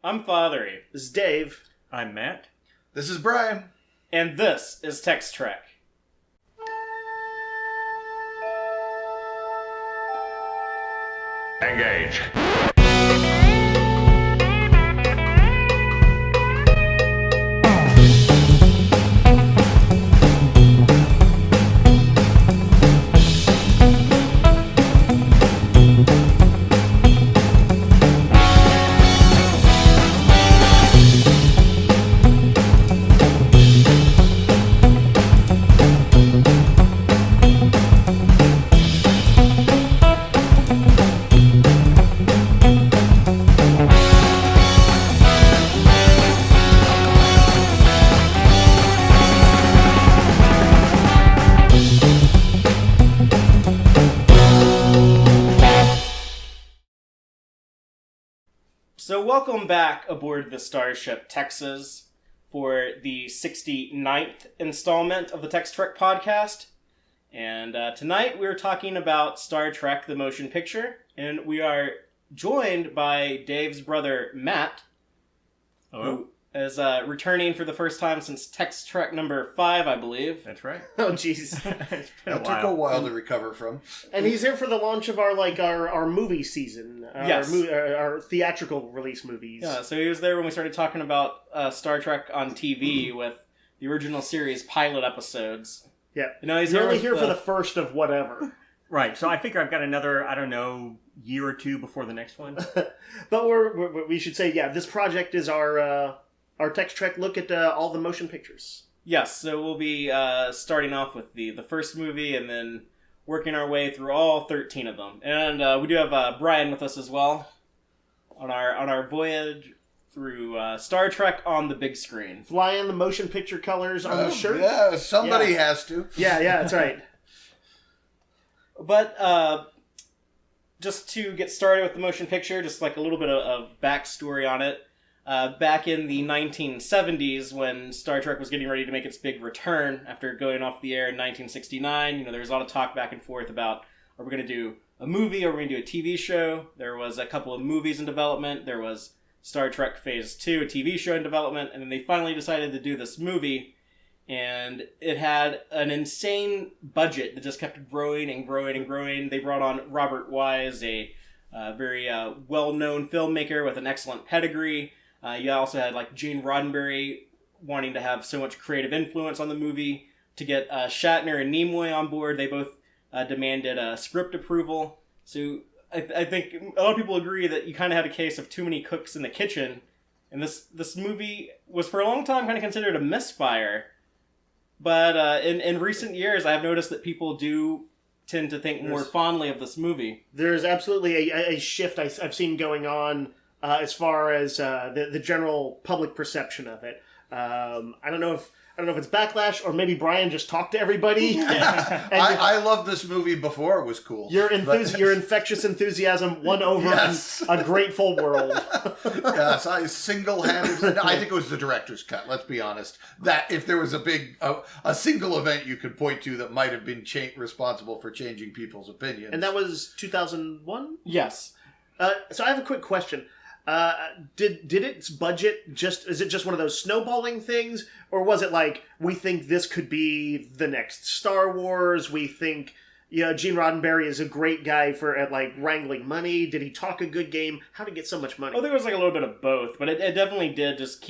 I'm Fathery. This is Dave. I'm Matt. This is Brian. And this is Tex-Trek. Engage. So welcome back aboard the starship Texas for the 69th installment of the Tex-Trek podcast. And tonight we're talking about Star Trek the Motion Picture, and we are joined by Dave's brother Matt, who is returning for the first time since Tex-Trek number 5, I believe. That's right. Oh, jeez. It's been It took a while to recover from. And he's here for the launch of our movie season. Yes. Our theatrical release movies. Yeah, so he was there when we started talking about Star Trek on TV with the original series pilot episodes. Yeah. You know, he's You're only here for the first of whatever. Right, so I figure I've got another, year or two before the next one. But we should say, this project is our Tex-Trek look at all the motion pictures. Yes, so we'll be starting off with the first movie and then working our way through all 13 of them. And we do have Brian with us as well on our voyage through Star Trek on the big screen. Flying the motion picture colors on the shirt. Yeah, somebody has to. Yeah, that's right. But just to get started with the motion picture, just like a little bit of backstory on it. Back in the 1970s, when Star Trek was getting ready to make its big return after going off the air in 1969, there was a lot of talk back and forth about, are we going to do a movie or are we going to do a TV show? There was a couple of movies in development. There was Star Trek Phase 2, a TV show in development, and then they finally decided to do this movie, and it had an insane budget that just kept growing and growing and growing. They brought on Robert Wise, a very well-known filmmaker with an excellent pedigree. You also had Gene Roddenberry wanting to have so much creative influence on the movie. To get Shatner and Nimoy on board, they both demanded script approval. So I think a lot of people agree that you kind of had a case of too many cooks in the kitchen. And this movie was for a long time kind of considered a misfire. But in recent years, I've noticed that people do tend to think more fondly of this movie. There's absolutely a shift I've seen going on as far as the general public perception of it. I don't know if it's backlash or maybe Brian just talked to everybody. I loved this movie before it was cool. Your infectious enthusiasm won over a grateful world. Yes, I single-handedly... I think it was the director's cut, let's be honest. That if there was a single event you could point to that might have been responsible for changing people's opinions. And that was 2001? Yes. So I have a quick question. Did its budget is it just one of those snowballing things, or was it we think this could be the next Star Wars? We think Gene Roddenberry is a great guy for wrangling money. Did he talk a good game? How to get so much money? Well, there was a little bit of both, but it definitely did just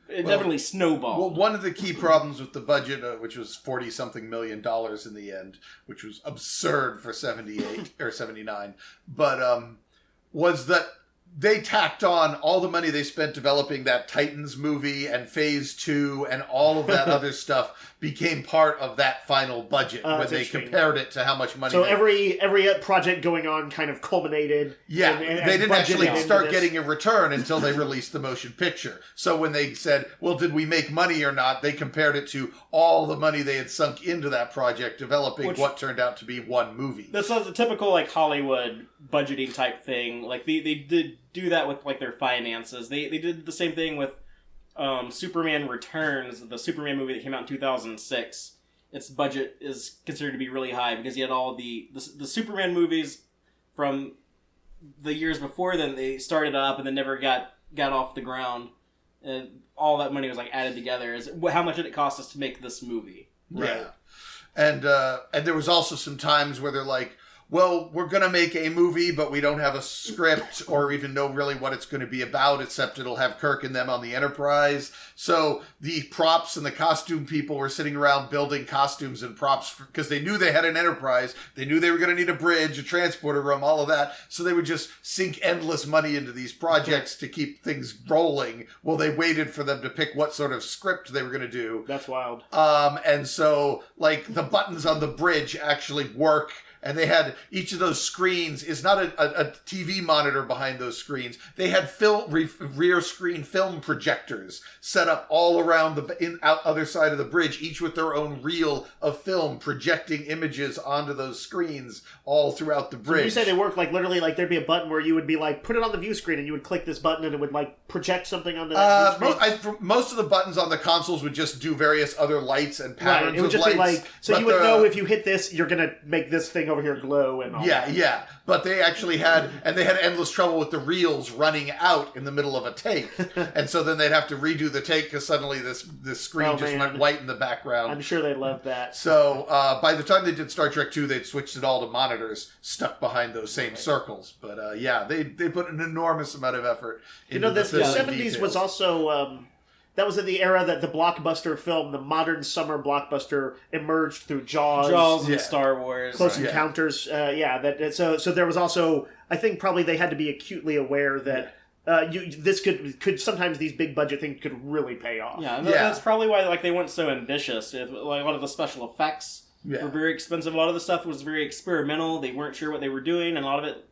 definitely snowballed. Well, one of the key problems with the budget, which was $40-something million in the end, which was absurd for 78 or 79, but was that they tacked on all the money they spent developing that Titans movie and Phase 2 and all of that other stuff became part of that final budget when they compared it to how much money. So every project going on kind of culminated. Yeah, they didn't actually start getting a return until they released the motion picture. So when they said, well, did we make money or not, they compared it to all the money they had sunk into that project developing what turned out to be one movie. This was a typical Hollywood budgeting type thing. They did do that with their finances. They did the same thing with Superman Returns, the Superman movie that came out in 2006. Its budget is considered to be really high because you had all the Superman movies from the years before then. They started up and then never got got off the ground, all that money was like added together. Is how much did it cost us to make this movie? Yeah. And there was also some times where they're like, well, we're going to make a movie, but we don't have a script or even know really what it's going to be about, except it'll have Kirk and them on the Enterprise. So the props and the costume people were sitting around building costumes and props because they knew they had an Enterprise. They knew they were going to need a bridge, a transporter room, all of that. So they would just sink endless money into these projects to keep things rolling while they waited for them to pick what sort of script they were going to do. That's wild. And so, like, the buttons on the bridge actually work. And they had each of those screens is not a TV monitor behind those screens. They had rear screen film projectors set up all around the other side of the bridge, each with their own reel of film projecting images onto those screens all throughout the bridge. So you say they work like literally like there'd be a button where you would be like, put it on the view screen, and you would click this button and it would like project something onto that view screen? Most of the buttons on the consoles would just do various other lights and patterns. Right, it would just lights, be like, so you would know if you hit this, you're gonna make this thing over here glow and all that. Yeah. But they actually had endless trouble with the reels running out in the middle of a take. And so then they'd have to redo the take because suddenly this screen went white in the background. I'm sure they loved that. So by the time they did Star Trek 2, they'd switched it all to monitors stuck behind those same circles. But they put an enormous amount of effort into the 70s details. was also... that was in the era that the blockbuster film, the modern summer blockbuster, emerged through Jaws and Star Wars, Close Encounters. So there was also, I think, probably they had to be acutely aware that this could sometimes these big budget things could really pay off. That's probably why they weren't so ambitious. Like a lot of the special effects were very expensive. A lot of the stuff was very experimental. They weren't sure what they were doing, and a lot of it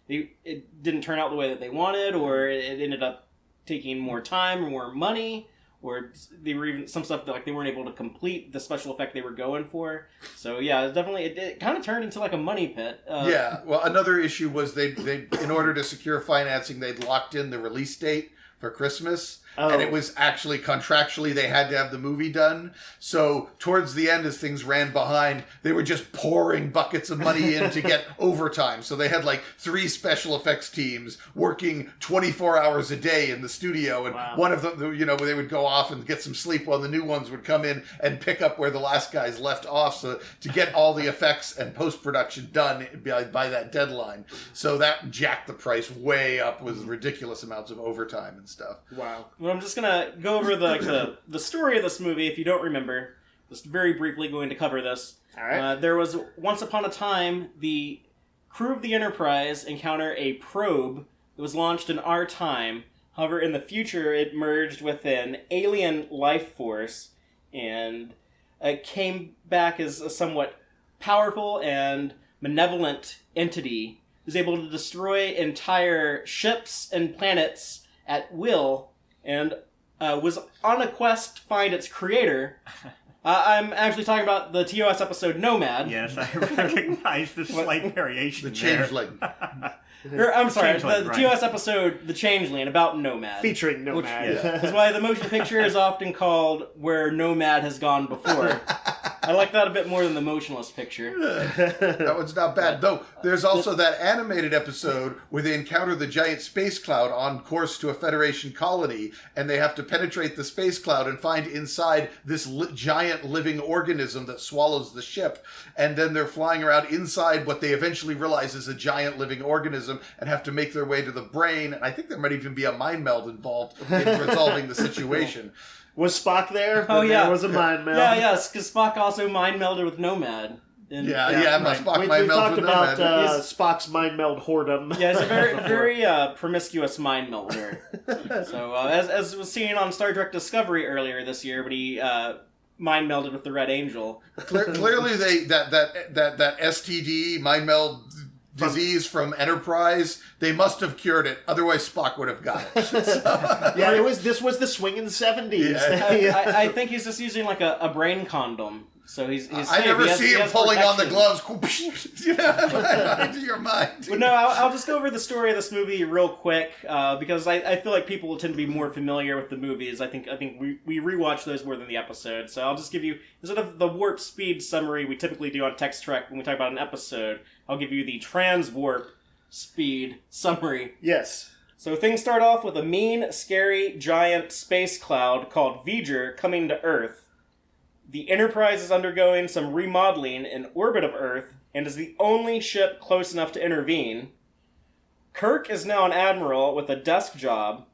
it didn't turn out the way that they wanted, or it ended up taking more time or more money, or they were even some stuff that they weren't able to complete the special effect they were going for. So definitely it kind of turned into like a money pit. Well, another issue was they in order to secure financing, they'd locked in the release date for Christmas. And it was actually contractually they had to have the movie done. So towards the end, as things ran behind, they were just pouring buckets of money in to get overtime. So they had like 3 special effects teams working 24 hours a day in the studio. And one of them, they would go off and get some sleep while the new ones would come in and pick up where the last guys left off. So to get all the effects and post-production done by that deadline. So that jacked the price way up with ridiculous amounts of overtime and stuff. Wow. Well, I'm just gonna go over the story of this movie. If you don't remember, just very briefly going to cover this. All right. There was once upon a time the crew of the Enterprise encounter a probe that was launched in our time. However, in the future, it merged with an alien life force and came back as a somewhat powerful and malevolent entity. It was able to destroy entire ships and planets at will, and was on a quest to find its creator. I'm actually talking about the TOS episode Nomad. Yes, I recognize the slight variation The Changeling. I'm sorry, Changeling, the right. TOS episode The Changeling about Nomad. Featuring Nomad. Which is why the motion picture is often called Where Nomad Has Gone Before. I like that a bit more than the motionless picture. That one's not bad. Though there's also that animated episode where they encounter the giant space cloud on course to a Federation colony, and they have to penetrate the space cloud and find inside this giant living organism that swallows the ship. And then they're flying around inside what they eventually realize is a giant living organism and have to make their way to the brain. And I think there might even be a mind meld involved in resolving the situation. Was Spock there? Oh, yeah. There was a mind meld. Yes, because Spock also mind melded with Nomad. And, Spock We've mind melds talked with about Nomad. Spock's mind meld whoredom. Yeah, it's a very promiscuous mind melder. So, as was seen on Star Trek Discovery earlier this year, when he mind melded with the Red Angel. Clearly, that STD mind meld disease from Enterprise, they must have cured it. Otherwise, Spock would have got it. Yeah, this was the swinging 70s. Yeah. I think he's just using like a brain condom. So he's I never see him pulling on the gloves. Into your mind. But no, I'll just go over the story of this movie real quick because I feel like people tend to be more familiar with the movies. I think we rewatch those more than the episodes. So I'll just give you instead of the warp speed summary we typically do on Tex-Trek when we talk about an episode. I'll give you the trans warp speed summary. Yes. So things start off with a mean, scary, giant space cloud called V'ger coming to Earth. The Enterprise is undergoing some remodeling in orbit of Earth and is the only ship close enough to intervene. Kirk is now an admiral with a desk job,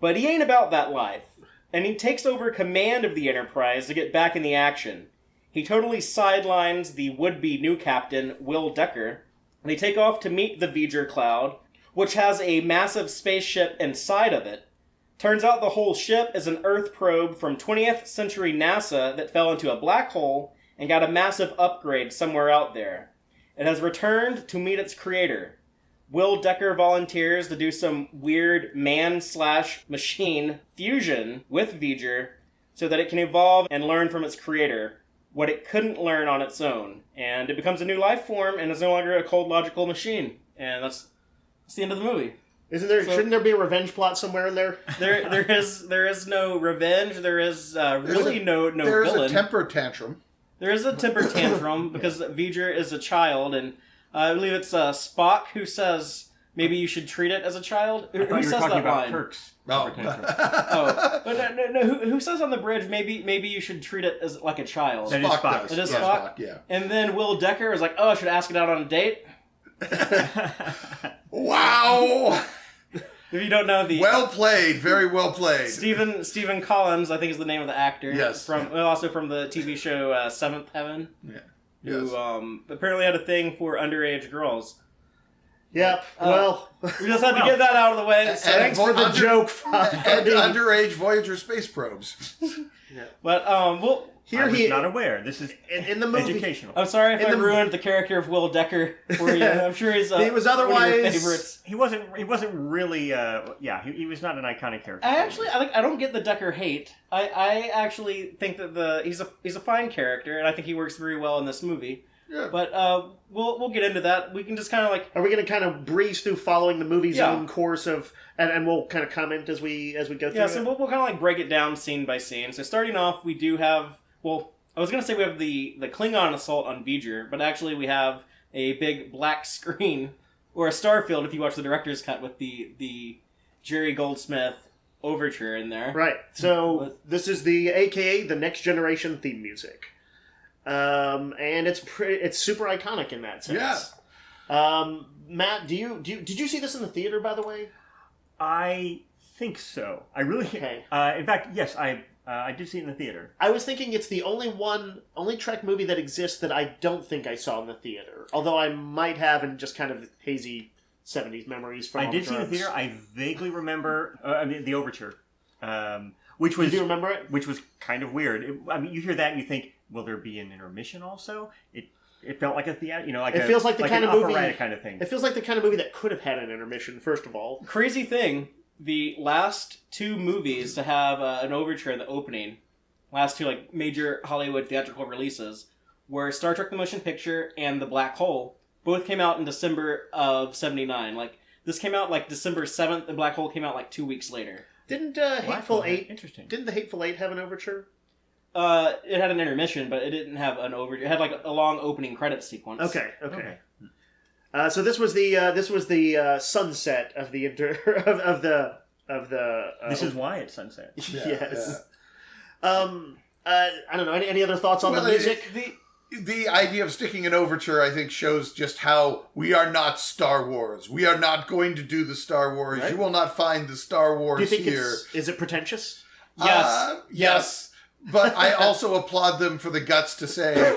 but he ain't about that life, and he takes over command of the Enterprise to get back in the action. He totally sidelines the would-be new captain, Will Decker. They take off to meet the V'ger cloud, which has a massive spaceship inside of it. Turns out the whole ship is an Earth probe from 20th century NASA that fell into a black hole and got a massive upgrade somewhere out there. It has returned to meet its creator. Will Decker volunteers to do some weird man/machine fusion with V'ger so that it can evolve and learn from its creator what it couldn't learn on its own. And it becomes a new life form and is no longer a cold logical machine. And that's the end of the movie. Shouldn't there be a revenge plot somewhere in there? There is no revenge. There is really no There's villain. a temper tantrum. There is a temper tantrum because V'ger is a child, and I believe it's Spock who says maybe you should treat it as a child. I Who thought you were says talking that about line? Kirk's. Oh. Oh, but no, who says on the bridge maybe you should treat it as like a child? That is Spock Spock. does. It is Yeah, Spock? yeah. And then Will Decker is like, oh, I should ask it out on a date. Wow! If you don't know the Well played. Very well played. Stephen Collins, I think is the name of the actor. Yes. Also from the TV show Seventh Heaven. Yeah. Who Yes. apparently had a thing for underage girls. Yep. Well, We just had to get that out of the way. So, thanks for the joke. And underage Voyager space probes. but we'll. I was not aware. This is in the movie. educational. I'm sorry if In I the- ruined the character of Will Decker for you. I'm sure he's He was one of your otherwise- favorites. He wasn't really. He was not an iconic character. I don't get the Decker hate. I actually think that he's a fine character, and I think he works very well in this movie. Yeah. But we'll get into that. We can just kind of like. Are we going to kind of breeze through following the movie's Yeah. own course of, and we'll kind of comment as we go through? Yeah, so it? we'll kind of like break it down scene by scene. So starting off, we do have, I was going to say we have the Klingon assault on V'ger, but actually we have a big black screen, or a starfield if you watch the director's cut with the Jerry Goldsmith overture in there. Right. So this is the AKA the Next Generation theme music, and it's super iconic in that sense. Yeah. Matt, did you see this in the theater, by the way? I think so. I really. Okay. In fact, yes, I did see it in the theater. I was thinking it's the only Trek movie that exists that I don't think I saw in the theater. Although I might have in just kind of hazy 70s memories from I did see it in the theater. I vaguely remember the overture, which was. Do you remember it? Which was kind of weird. You hear that and you think, will there be an intermission also? It felt like a theater, like it feels like the kind an of movie operatic kind of thing. It feels like the kind of movie that could have had an intermission. First of all, Crazy thing, the last two movies to have an overture in the opening, last two like major Hollywood theatrical releases, were Star Trek: The Motion Picture and The Black Hole. Both came out in December of '79. Like this came out like December 7th, and Black Hole came out like 2 weeks later. didn't Hateful Eight? Interesting. Didn't the Hateful Eight have an overture? It had an intermission, but it didn't have an overture. It had like a long opening credit sequence. Okay. So this was the sunset of the of the. This is why it's sunset. Yes. I don't know. Any other thoughts on the music? The idea of sticking an overture, I think, shows just how we are not Star Wars. We are not going to do the Star Wars. Right. You will not find the Star Wars Do you think here. is it pretentious? Yes. But I also applaud them for the guts to say,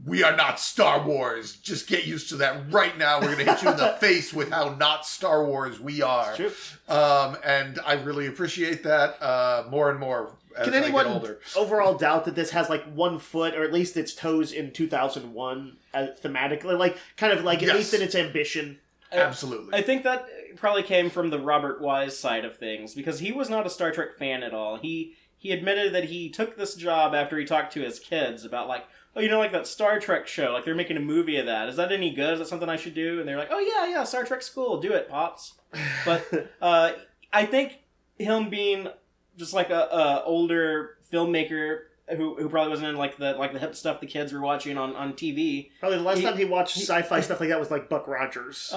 we are not Star Wars. Just get used to that right now. We're going to hit you in the face with how not Star Wars we are. True. And I really appreciate that more and more as Can I get anyone older. overall doubt that this has like 1 foot, or at least its toes in 2001 thematically, like kind of like at Yes. least in its ambition? Absolutely. I think that probably came from the Robert Wise side of things, because he was not a Star Trek fan at all. He admitted that he took this job after he talked to his kids about like, oh, like that Star Trek show, like they're making a movie of that. Is that any good? Is that something I should do? And they're like, oh yeah, Star Trek's cool. Do it, Pops. But I think him being just like a older filmmaker, who probably wasn't in like the hip stuff the kids were watching on TV. Probably the last time he watched sci-fi stuff like that was like Buck Rogers.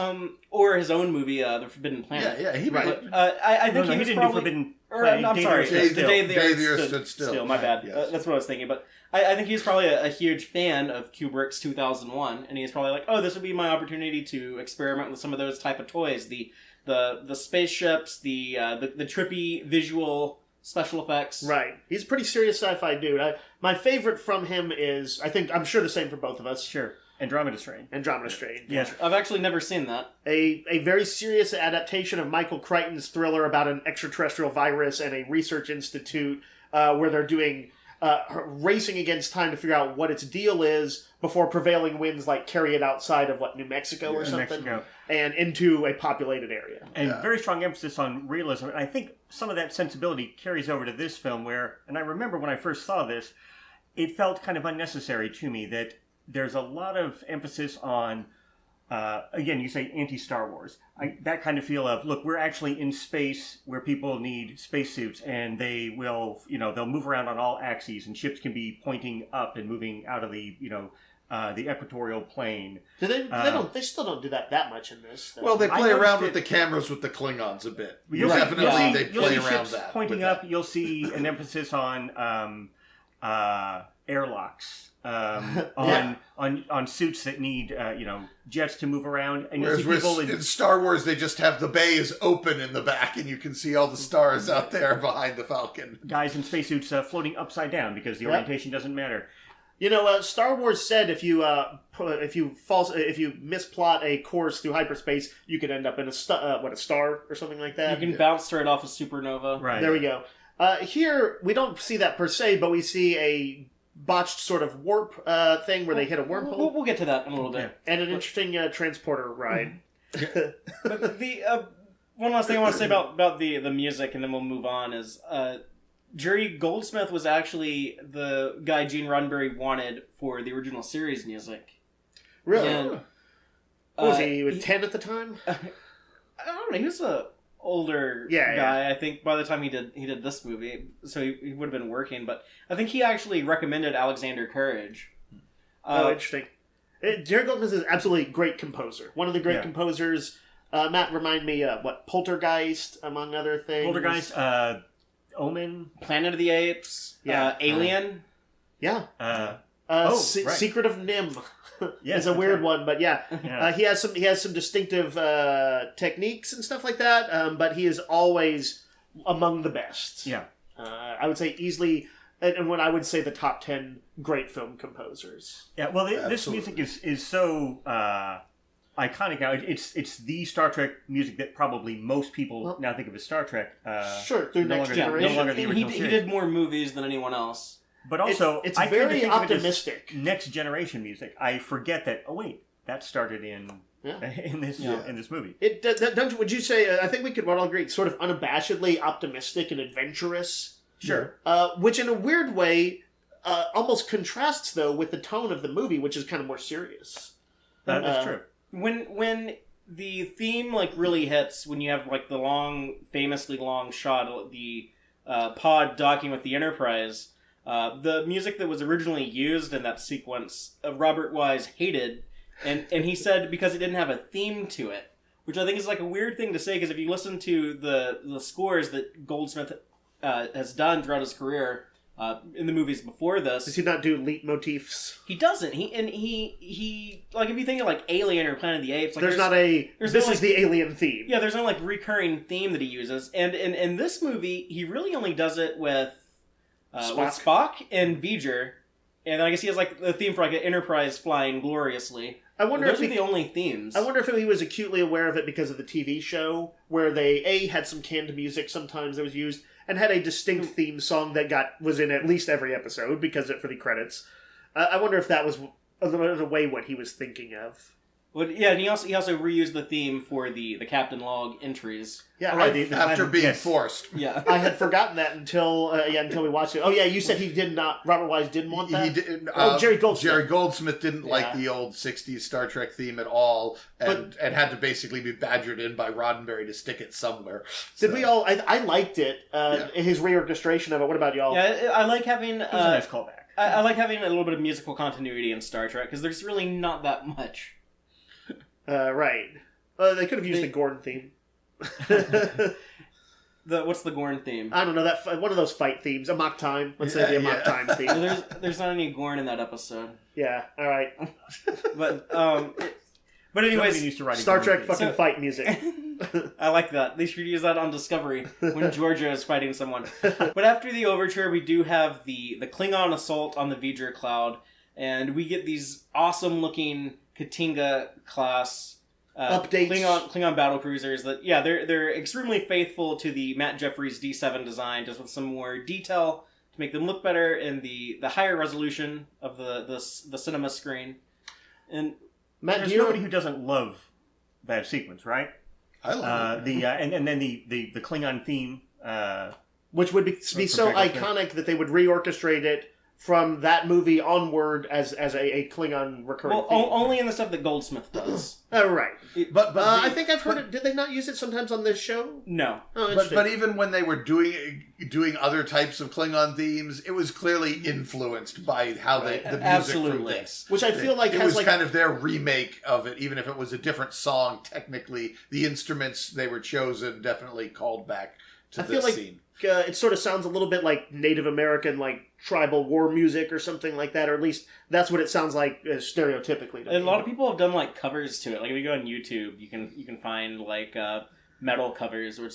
Or his own movie, The Forbidden Planet. Yeah, he Right. made I think he was didn't probably... do Forbidden Or, Planet. I'm sorry, Day the Day the Earth Stood Still. My bad. Yes. That's what I was thinking. But I think he's probably a huge fan of Kubrick's 2001, and he's probably like, oh, this would be my opportunity to experiment with some of those type of toys. The spaceships, the trippy visual special effects. Right. He's a pretty serious sci-fi dude. My favorite from him is, I'm sure the same for both of us, Sure. Andromeda Strain. Andromeda Strain. Yeah. I've actually never seen that. A very serious adaptation of Michael Crichton's thriller about an extraterrestrial virus and a research institute where they're doing racing against time to figure out what its deal is before prevailing winds like carry it outside of New Mexico or New something, Mexico. and into a populated area. And very strong emphasis on realism. And I think some of that sensibility carries over to this film where, and I remember when I first saw this, it felt kind of unnecessary to me that there's a lot of emphasis on, again, you say anti-Star Wars. That kind of feel of, look, we're actually in space where people need spacesuits and they will, they'll move around on all axes and ships can be pointing up and moving out of the, the equatorial plane. They still don't do that much in this. Though. Well, they I play noticed around with it- the cameras with the Klingons a bit. You'll Definitely, see- they you'll play see around ships that. pointing with up. that. You'll see an emphasis on airlocks, on suits that need jets to move around, and you'll see Whereas people in Star Wars, they just have the bay is open in the back, and you can see all the stars out there behind the Falcon. guys in spacesuits floating upside down because the orientation doesn't matter. Star Wars said if you misplot a course through hyperspace, you could end up in a star or something like that. You can bounce straight off a supernova. Right. There we go. Here we don't see that per se, but we see a botched sort of warp thing where they hit a wormhole We'll get to that in a little bit. and an interesting transporter ride. But the one last thing I want to say about the music, and then we'll move on, is Jerry Goldsmith was actually the guy Gene Roddenberry wanted for the original series music. Really? And, What was he 10 at the time? I don't know. He was a older Yeah, guy. I think by the time he did this movie, so he would have been working. But I think he actually recommended Alexander Courage. Interesting. Jerry Goldsmith is an absolutely great composer. One of the great Yeah. composers. Matt, remind me, Poltergeist, among other things. Poltergeist, Omen, Planet of the Apes, Yeah. Alien. Yeah. right. Secret of Nim Yes, is a that's weird right. one, but yeah. Yeah. He has some distinctive techniques and stuff like that, but he is always among the best. Yeah. I would say easily, and when I would say the top 10 great film composers. Yeah, well, this Absolutely. music is so iconic now. It's the Star Trek music that probably most people now think of as Star Trek. Sure, through no Next longer, Generation. No longer the And original he series. did more movies than anyone else. But also, it's I tend to very think of it as optimistic. Next Generation music. I forget that. Oh wait, that started in this movie. Would you say? I think we could all agree. Sort of unabashedly optimistic and adventurous. Sure. Which, in a weird way, almost contrasts though with the tone of the movie, which is kind of more serious. That's true. When the theme really hits, when you have the famously long shot of the pod docking with the Enterprise, the music that was originally used in that sequence, Robert Wise hated, and he said because it didn't have a theme to it, which I think is a weird thing to say, because if you listen to the scores that Goldsmith has done throughout his career in the movies before this, Does he not do leitmotifs? he doesn't. He if you think of Alien or Planet of the Apes, There's not a. there's This no, is the alien theme. yeah, there's no recurring theme that he uses, and in this movie he really only does it with Spock and V'ger, and then I guess he has the theme for an Enterprise flying gloriously. I wonder Those if are the only themes. I wonder if he was acutely aware of it because of the TV show, where they had some canned music sometimes that was used, and had a distinct theme song that was in at least every episode because for the credits. I wonder if that was in a way what he was thinking of. Well, yeah, and he also reused the theme for the Captain Log entries. Yeah, All right, After being yes. forced. Yeah. I had forgotten that until we watched it. Oh yeah, you said he did not. Robert Wise didn't want that. He did, Jerry Goldsmith. Jerry Goldsmith didn't like Yeah. the old 60s Star Trek theme at all, and had to basically be badgered in by Roddenberry to stick it somewhere. Did we all? I liked it. His reorchestration of it. What about y'all? Yeah, I like having... It was a nice callback. I like having a little bit of musical continuity in Star Trek, because there's really not that much. Right. They could have used the Gordon theme. What's the Gorn theme? I don't know, that one of those fight themes. Amok Time. Let's say the Amok Time theme. There's not any Gorn in that episode. Yeah, all right. But Somebody anyways, needs to write a Star good Trek movie. fucking fight music. I like that. They should use that on Discovery when Georgia is fighting someone. But after the overture, we do have the Klingon assault on the V'ger cloud, and we get these awesome looking Katinga class Updates. Klingon battle cruisers that they're extremely faithful to the Matt Jeffries D7 design, just with some more detail to make them look better in the higher resolution of the cinema screen. And Matt, There's do you nobody who doesn't love that sequence, right? I love it. And then the Klingon theme. which would be so Jack iconic that they would reorchestrate it from that movie onward as a Klingon recurring theme. only in the stuff that Goldsmith does. Oh, right. But I think I've heard it. Did they not use it sometimes on this show? No. Oh, interesting. But even when they were doing other types of Klingon themes, it was clearly influenced by how the music Absolutely. from this. Which I feel like it has was like kind of their remake of it, even if it was a different song. Technically, the instruments they were chosen definitely called back to I this feel like scene. It sort of sounds a little bit like Native American, like tribal war music or something like that, or at least that's what it sounds like stereotypically. To A me. lot of people have done like covers to it. Like if you go on YouTube, you can find like metal covers, which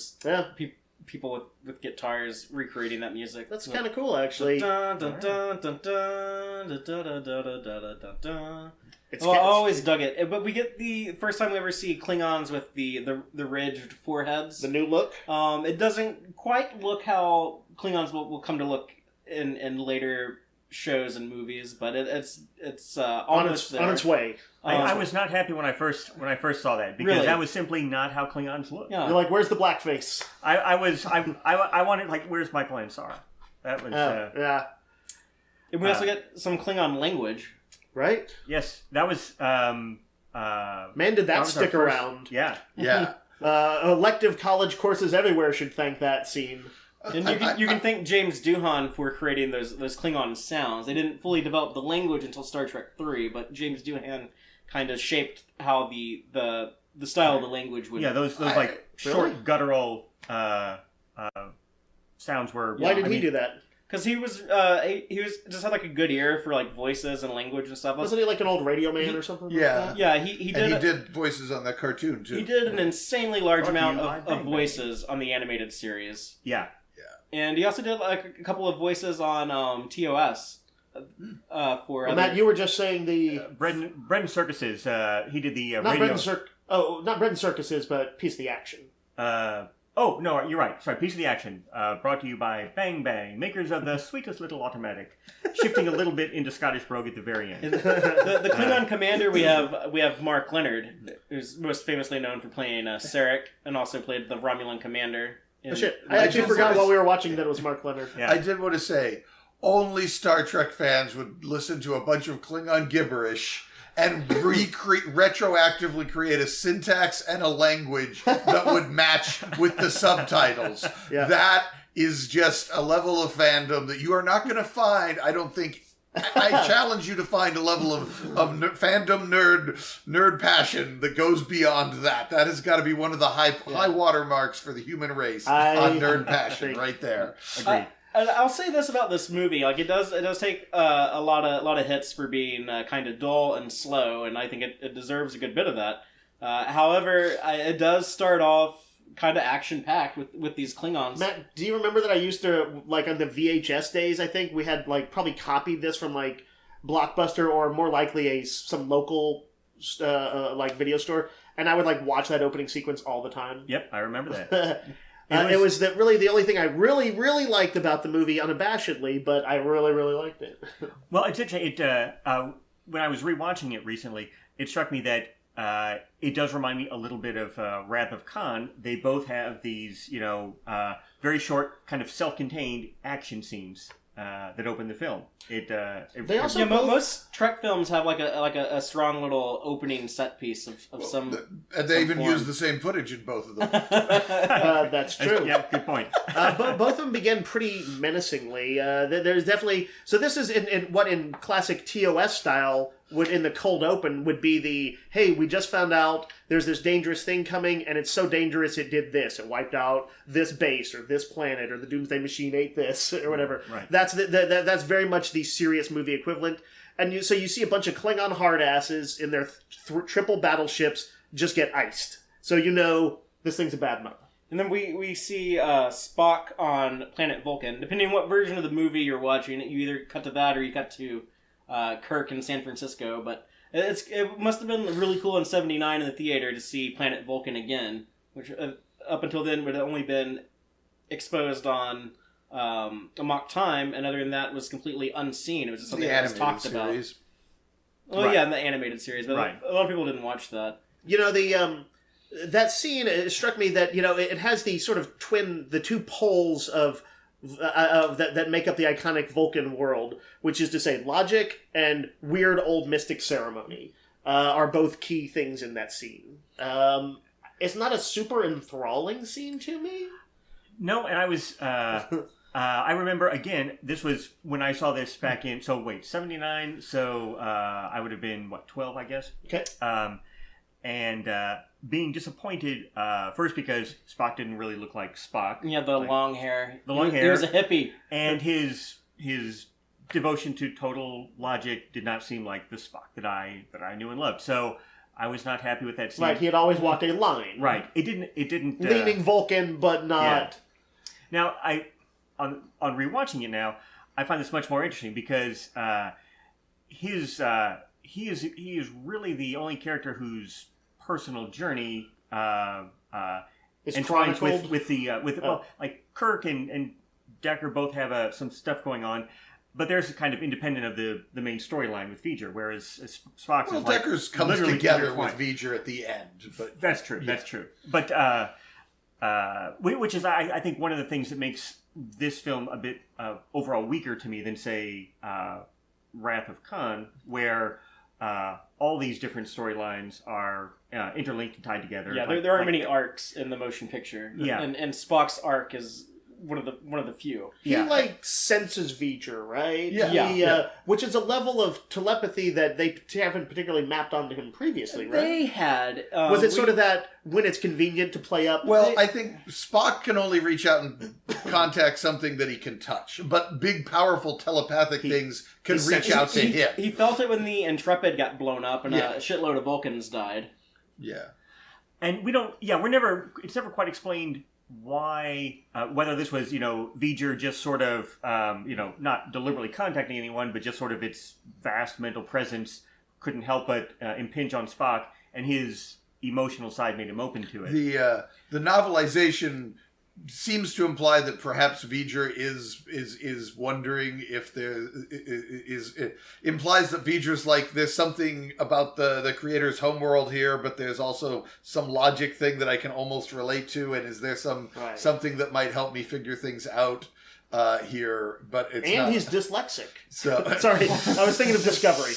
people with guitars recreating that music. That's kind of cool, actually. Dun, dun, dun, dun, dun, dun, dun, dun, dun, dun, dun, dun. It's Well, I always dug it, but we get the first time we ever see Klingons with the ridged foreheads. the new look. It doesn't quite look how Klingons will come to look in later shows and movies, but it's On its way. I was not happy when I first saw that because Really? that was simply not how Klingons look. Yeah. You're like, where's the blackface? I wanted like, where's Michael Ansara? That was Yeah. And we also get some Klingon language. Right? yes, that was Man, did that was our stick first- around. Yeah, Yeah. Elective college courses everywhere should thank that scene. And you can thank James Doohan for creating those Klingon sounds. They didn't fully develop the language until Star Trek 3, but James Doohan kind of shaped how the style of the language would. yeah. Those like short guttural sounds were. Why did he do that? Because he was just had like a good ear for like voices and language and stuff. Wasn't he like an old radio man or something? Yeah. Like that? Yeah, he did. And he did voices on that cartoon too. He did an insanely large Brought to amount you by of Bang Bang. voices on the animated series, Yeah, and he also did like a couple of voices on TOS. For Well, Matt, you were just saying the Brendan Circuses. He did the not radio. not Brendan Circuses, but Piece of the Action. Oh no, you're right. Sorry, piece of the action. Brought to you by Bang Bang, makers of the sweetest little automatic. Shifting a little bit into Scottish brogue at the very end. the Klingon commander, we have Mark Leonard, who's most famously known for playing Sarek, and also played the Romulan commander. Oh shit! I actually forgot while we were watching that it was Mark Leonard. Yeah. I did want to say, only Star Trek fans would listen to a bunch of Klingon gibberish and retroactively create a syntax and a language that would match with the subtitles. Yeah. That is just a level of fandom that you are not going to find, I don't think. I challenge you to find a level of fandom nerd passion that goes beyond that. That has got to be one of the high watermarks for the human race on nerd passion right there. Agreed. And I'll say this about this movie: like it does take a lot of hits for being kind of dull and slow, and I think it deserves a good bit of that. However, it does start off kind of action packed with these Klingons. Matt, do you remember that I used to, like on the VHS days, I think we had like probably copied this from like Blockbuster or more likely some local like video store, and I would like watch that opening sequence all the time. Yep, I remember that. It was really the only thing I really liked about the movie, unabashedly, but I really liked it. Well, it's interesting. When I was rewatching it recently, it struck me that it does remind me a little bit of Wrath of Khan. They both have these, very short, kind of self-contained action scenes that open the film. They also Yeah, both- most Trek films have like a strong little opening set piece of some. And they some even form. use the same footage in both of them. That's true. Yeah, good point. Both of them begin pretty menacingly. There's definitely this is in classic TOS style would in the cold open would be the hey, we just found out there's this dangerous thing coming and it's so dangerous it did this, it wiped out this base or this planet or the Doomsday Machine ate this or whatever. Right. That's that's very much the serious movie equivalent. And you see a bunch of Klingon hardasses in their triple battleships just get iced. So this thing's a bad mother. And then we see Spock on planet Vulcan. Depending on what version of the movie you're watching, you either cut to that or you cut to Kirk in San Francisco. But it must have been really cool in '79 in the theater to see planet Vulcan again, which up until then would have only been exposed on Amok Time, and other than that was completely unseen. It was just something The that was animated talked about. series. Well, Right. yeah, in the animated series, but Right. a lot of people didn't watch that. That scene, it struck me that it has the sort of the two poles of that make up the iconic Vulcan world, which is to say logic and weird old mystic ceremony are both key things in that scene. It's not a super enthralling scene to me. No, and I was. I remember again. This was when I saw this back in. So wait, '79. So I would have been 12, I guess. Okay. And being disappointed first because Spock didn't really look like Spock. Yeah, the long hair. The long He hair. was a hippie. And his devotion to total logic did not seem like the Spock that I knew and loved. So I was not happy with that scene. Right, he had always walked a line. Right. It didn't. Leaning Vulcan, but not. Now on rewatching it now, I find this much more interesting because he is really the only character whose personal journey It's entwines chronicled. like Kirk and Decker both have some stuff going on, but there's kind of independent of the main storyline with V'ger, whereas Spock's Well, is like Decker's comes literally together with intertwined. V'ger at the end, but That's true. That's true. But which is I think one of the things that makes this film a bit overall weaker to me than say Wrath of Khan, where all these different storylines are interlinked and tied together. Yeah, there aren't many arcs in the motion picture. Yeah. and Spock's arc is one of the few. He senses V'ger, right? Yeah. Which is a level of telepathy that they haven't particularly mapped onto him previously, right? They had Was it sort of that when it's convenient to play up? well, I think Spock can only reach out and contact something that he can touch, but big, powerful telepathic things can he reach senses- out to him. He felt it when the Intrepid got blown up and Yeah. a shitload of Vulcans died. Yeah. And it's never quite explained why, whether this was, V'ger just sort of, not deliberately contacting anyone, but just sort of its vast mental presence couldn't help but impinge on Spock, and his emotional side made him open to it. The novelization seems to imply that perhaps V'ger is wondering if there is it implies that V'ger's like there's something about the creator's homeworld here, but there's also some logic thing that I can almost relate to, and is there something that might help me figure things out here? But it's and not. he's dyslexic. So Sorry, I was thinking of Discovery.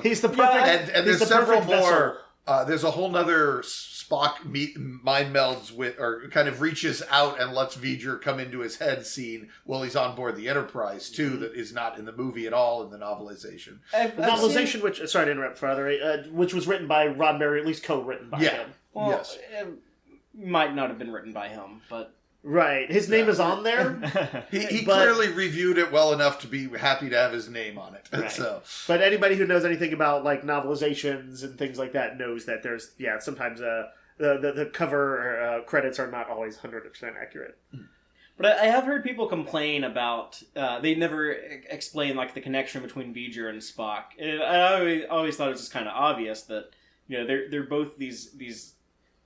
He's the perfect. and he's there's the several perfect more. There's a whole nother Spock mind melds with, or kind of reaches out and lets V'ger come into his head scene while he's on board the Enterprise too. That is not in the movie at all in the novelization. I've novelization, which sorry to interrupt, Father, which was written by Rod Berry, at least co-written by him. Well, Yes. it might not have been written by him, but Right, his name is on there. He But- clearly reviewed it well enough to be happy to have his name on it. Right. So But anybody who knows anything about like novelizations and things like that knows that there's sometimes the cover credits are not always 100% accurate. But I have heard people complain about they never explain like the connection between V'ger and Spock. And I always thought it was just kind of obvious that they're both these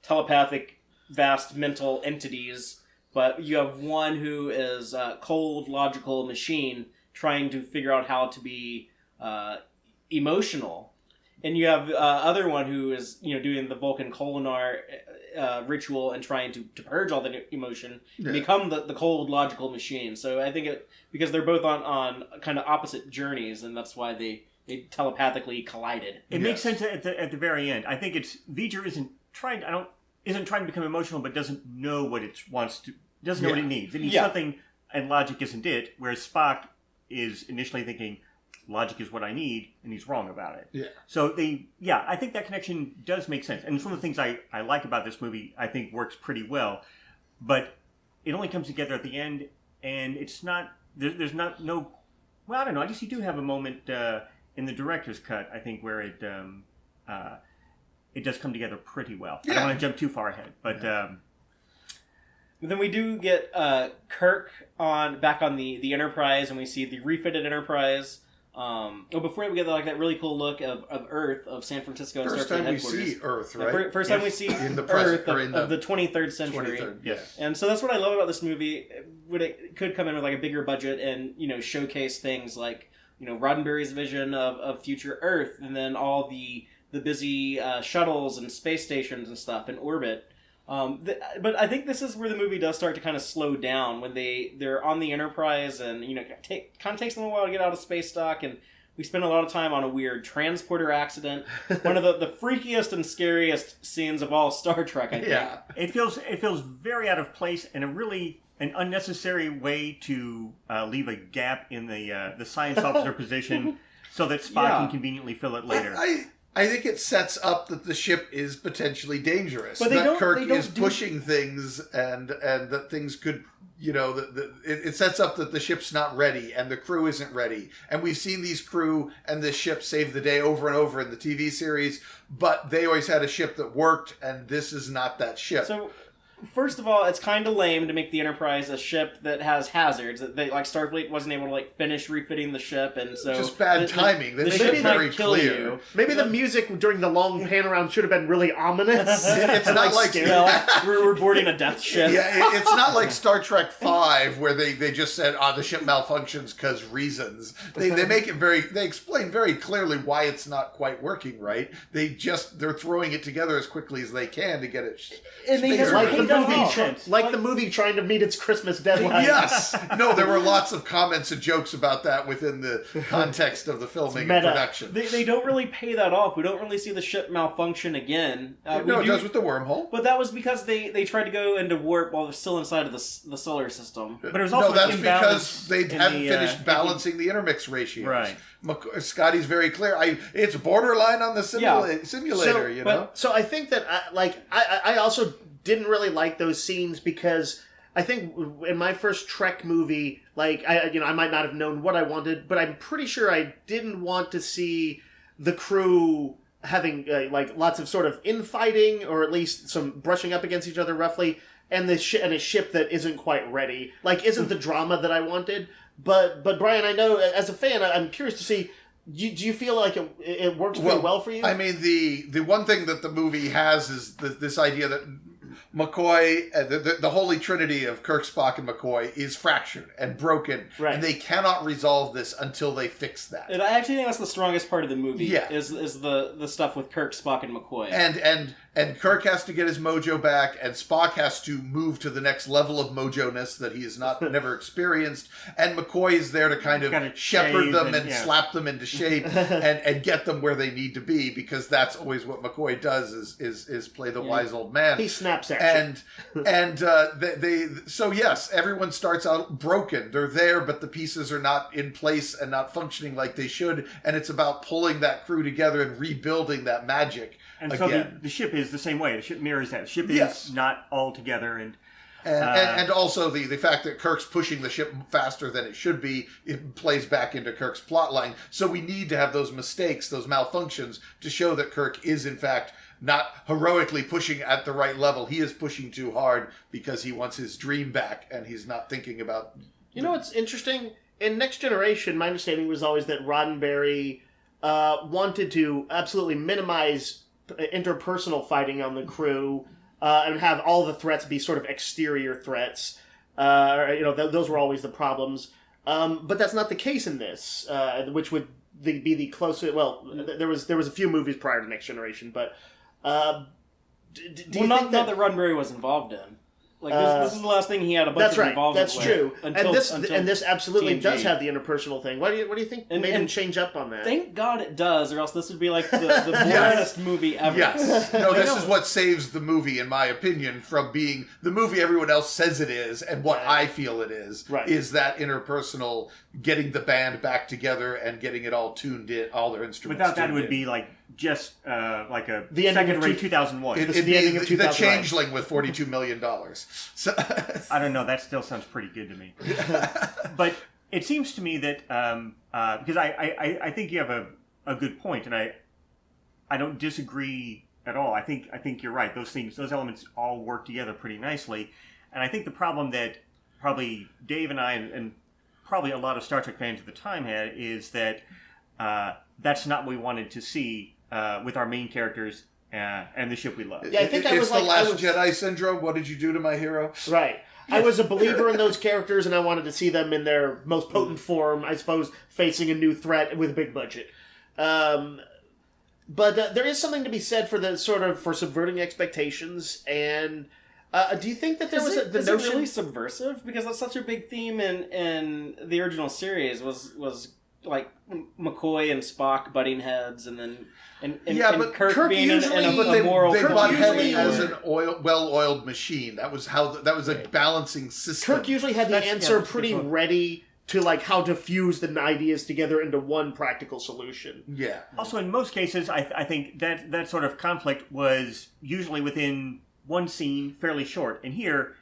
telepathic, vast mental entities, but you have one who is a cold, logical machine trying to figure out how to be emotional. And you have other one who is doing the Vulcan Kolinar ritual and trying to purge all the emotion and become the cold logical machine. So I think because they're both on kind of opposite journeys, and that's why they telepathically collided. It makes sense at the very end. I think V'ger isn't trying to become emotional, but doesn't know what it wants to. Doesn't know what it needs. It needs something, and logic isn't it. Whereas Spock is initially thinking, logic is what I need, and he's wrong about it. Yeah. So I think that connection does make sense. And it's one of the things I like about this movie, I think works pretty well. But it only comes together at the end, and it's not, there's no, well, I don't know, I guess you do have a moment in the director's cut, I think, where it does come together pretty well. I don't want to jump too far ahead, but... Then we do get Kirk back on the Enterprise, and we see the refitted Enterprise. Before we get that really cool look of Earth, of San Francisco and First Starfleet time we headquarters. see Earth, right? First time we see In the Earth present, of the 23rd century. 23rd, Yes. And so that's what I love about this movie. When it could come in with like a bigger budget and showcase things like Roddenberry's vision of future Earth, and then all the busy shuttles and space stations and stuff in orbit. But I think this is where the movie does start to kind of slow down when they're on the Enterprise, and kind of takes them a while to get out of space dock, and we spend a lot of time on a weird transporter accident. One of the freakiest and scariest scenes of all Star Trek, I think. Yeah. It feels very out of place, and an unnecessary way to leave a gap in the science officer position so that Spock can conveniently fill it later. I think it sets up that the ship is potentially dangerous. But that Kirk is pushing things, and that things could, it sets up that the ship's not ready and the crew isn't ready. And we've seen these crew and this ship save the day over and over in the TV series, but they always had a ship that worked, and this is not that ship. So, first of all, it's kind of lame to make the Enterprise a ship that has hazards. That Starfleet wasn't able to finish refitting the ship, and so just bad timing. They make it very clear. Maybe the music during the long pan around should have been really ominous. It's not like we're boarding a death ship. Yeah, it's not like Star Trek V where they just said, the ship malfunctions because reasons. They make it they explain very clearly why it's not quite working right. They're throwing it together as quickly as they can to get it. And they just the movie trying to meet its Christmas deadline. Yes. No, there were lots of comments and jokes about that within the context of the filming and production. They don't really pay that off. We don't really see the ship malfunction again. It does with the wormhole. But that was because they tried to go into warp while they're still inside of the solar system. But it was also that's because they hadn't finished balancing the intermix ratios. Right. Scotty's very clear. It's borderline on the simulator, So I think that I also didn't really like those scenes because I think in my first Trek movie, I might not have known what I wanted, but I'm pretty sure I didn't want to see the crew having lots of sort of infighting, or at least some brushing up against each other roughly, and a ship that isn't quite ready, isn't the drama that I wanted. But Brian, I know as a fan, I'm curious to see. Do you feel like it works pretty well for you? I mean, the one thing that the movie has is this idea that McCoy, the holy trinity of Kirk, Spock, and McCoy is fractured and broken, and they cannot resolve this until they fix that. And I actually think that's the strongest part of the movie. Yeah. is the stuff with Kirk, Spock, and McCoy. And Kirk has to get his mojo back, and Spock has to move to the next level of mojo-ness that he has never experienced. And McCoy is there to kind of shepherd them and slap them into shape and get them where they need to be, because that's always what McCoy does is play the wise old man. He snaps at you. So yes, everyone starts out broken. They're there, but the pieces are not in place and not functioning like they should. And it's about pulling that crew together and rebuilding that magic. And again. So the ship is the same way. The ship mirrors that. The ship is not all together. And also the fact that Kirk's pushing the ship faster than it should be, it plays back into Kirk's plotline. So we need to have those mistakes, those malfunctions, to show that Kirk is in fact not heroically pushing at the right level. He is pushing too hard because he wants his dream back, and he's not thinking about... You know what's interesting? In Next Generation, my understanding was always that Roddenberry wanted to absolutely minimize interpersonal fighting on the crew and have all the threats be sort of exterior threats. Those were always the problems. But that's not the case in this, which would be the closest. Well, there was a few movies prior to Next Generation, but do you think not that Roddenberry was involved in. Like this is the last thing he had a bunch of involvement with. That's true. Until this absolutely TNG. does have the interpersonal thing. What do you think made him change up on that? Thank God it does, or else this would be like the boringest movie ever. Yes. No, this is what saves the movie, in my opinion, from being the movie everyone else says it is and what I feel it is. Right. Is that interpersonal, getting the band back together and getting it all tuned in, all their instruments. Without that, it tuned would in. be like just like a The ending second of rate 2001. It'd be the Changeling with $42 million. So, I don't know. That still sounds pretty good to me. But it seems to me that because I think you have a good point, and I don't disagree at all. I think you're right. Those elements all work together pretty nicely, and I think the problem that probably Dave and I and probably a lot of Star Trek fans at the time had is that that's not what we wanted to see with our main characters and the ship we love. Yeah, I think it's the Last Jedi syndrome. What did you do to my hero? Right. I was a believer in those characters, and I wanted to see them in their most potent form, I suppose, facing a new threat with a big budget. But there is something to be said for for subverting expectations. And do you think that there was the notion? Is it really subversive? Because that's such a big theme in the original series was like McCoy and Spock butting heads, and then and Kirk being usually, a moral. They butt heavy usually- as an well-oiled machine. That was a balancing system. Kirk usually had the answer pretty ready to how to fuse the ideas together into one practical solution. Yeah. Also, in most cases, I think that sort of conflict was usually within one scene, fairly short. And here,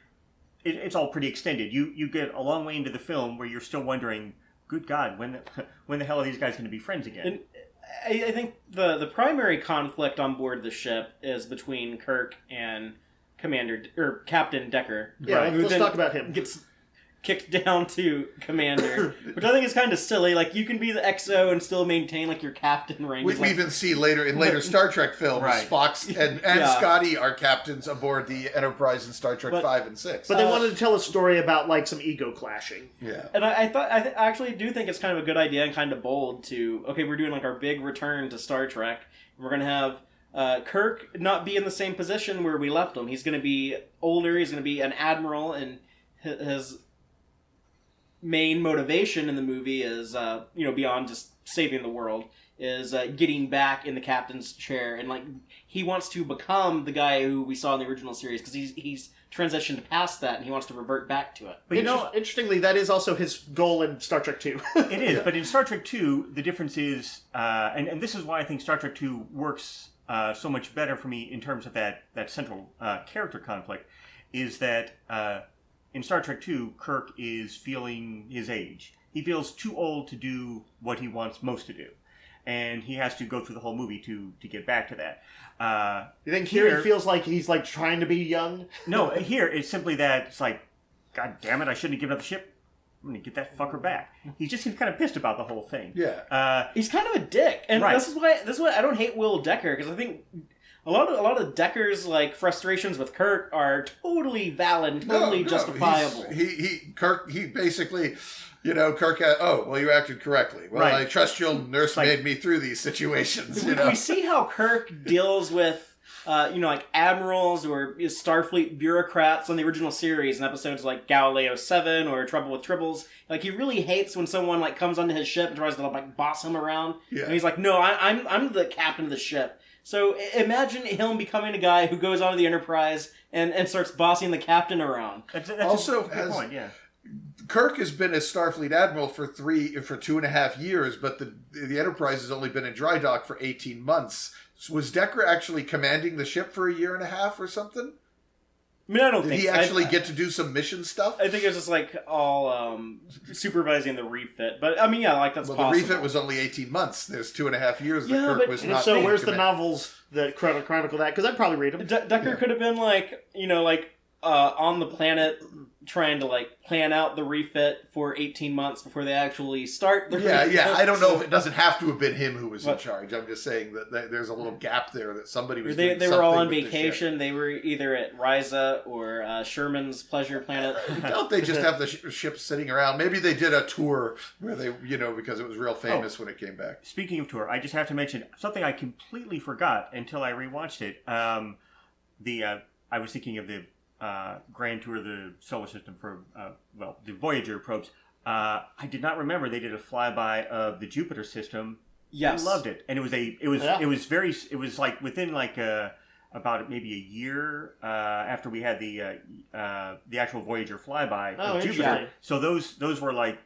it's all pretty extended. You get a long way into the film where you're still wondering, good God, when the hell are these guys going to be friends again? And I think the primary conflict on board the ship is between Kirk and Captain Decker. Yeah, who let's then talk about him. Gets kicked down to Commander, which I think is kind of silly. Like, you can be the XO and still maintain your captain rank. We even see later Star Trek films, Right. Spock's and Scotty are captains aboard the Enterprise in Star Trek 5 and 6. But they wanted to tell a story about some ego clashing. Yeah. And I actually do think it's kind of a good idea and kind of bold to, we're doing our big return to Star Trek. We're going to have Kirk not be in the same position where we left him. He's going to be older. He's going to be an admiral, and his main motivation in the movie is, beyond just saving the world, is getting back in the captain's chair, and he wants to become the guy who we saw in the original series, because he's transitioned past that and he wants to revert back to it. But interestingly, that is also his goal in Star Trek 2. It is, but in Star Trek 2, the difference is, and this is why I think Star Trek 2 works so much better for me in terms of that central character conflict, is that in Star Trek 2, Kirk is feeling his age. He feels too old to do what he wants most to do. And he has to go through the whole movie to get back to that. You think here he feels like he's trying to be young? No, here it's simply that it's God damn it, I shouldn't have given up the ship. I'm going to get that fucker back. He just seems kind of pissed about the whole thing. Yeah. He's kind of a dick. And Right. this is why I don't hate Will Decker, because I think a lot of Decker's frustrations with Kirk are totally valid, totally justifiable. He basically, Kirk. You acted correctly. Well, Right. I trust you'll nursemaid me through these situations. We see how Kirk deals with, admirals or Starfleet bureaucrats on the original series in episodes like Galileo 7 or Trouble with Tribbles. He really hates when someone comes onto his ship and tries to boss him around. Yeah. And he's like, no, I'm the captain of the ship. So imagine him becoming a guy who goes onto the Enterprise and starts bossing the captain around. That's Also, a good point, yeah. Kirk has been a Starfleet admiral for 2.5 years, but the Enterprise has only been in dry dock for 18 months. So was Decker actually commanding the ship for 1.5 years or something? I mean, I don't Did think he so. actually get to do some mission stuff? I think it was just all supervising the refit. But I mean, that's Well, possible. the refit was only 18 months. There's 2.5 years that Yeah, Kirk but- was And not. if so, being where's the commanded. novels that chronicle that? Because I'd probably read them. Decker could have been on the planet trying to like plan out the refit for 18 months before they actually start the refit. Yeah. I don't know if it doesn't have to have been him who was in What? charge. I'm just saying that there's a little gap there that somebody was They doing were all on something with the ship. vacation. They were either at Ryza or Sherman's Pleasure Planet. Don't they just have the ship sitting around? Maybe they did a tour where they, because it was real famous when it came back. Speaking of tour, I just have to mention something I completely forgot until I rewatched it. I was thinking of the grand tour of the solar system for the Voyager probes. I did not remember they did a flyby of the Jupiter system. Yes, I loved it, and it was like within like about maybe a year after we had the actual Voyager flyby of Jupiter. Yeah. So those were like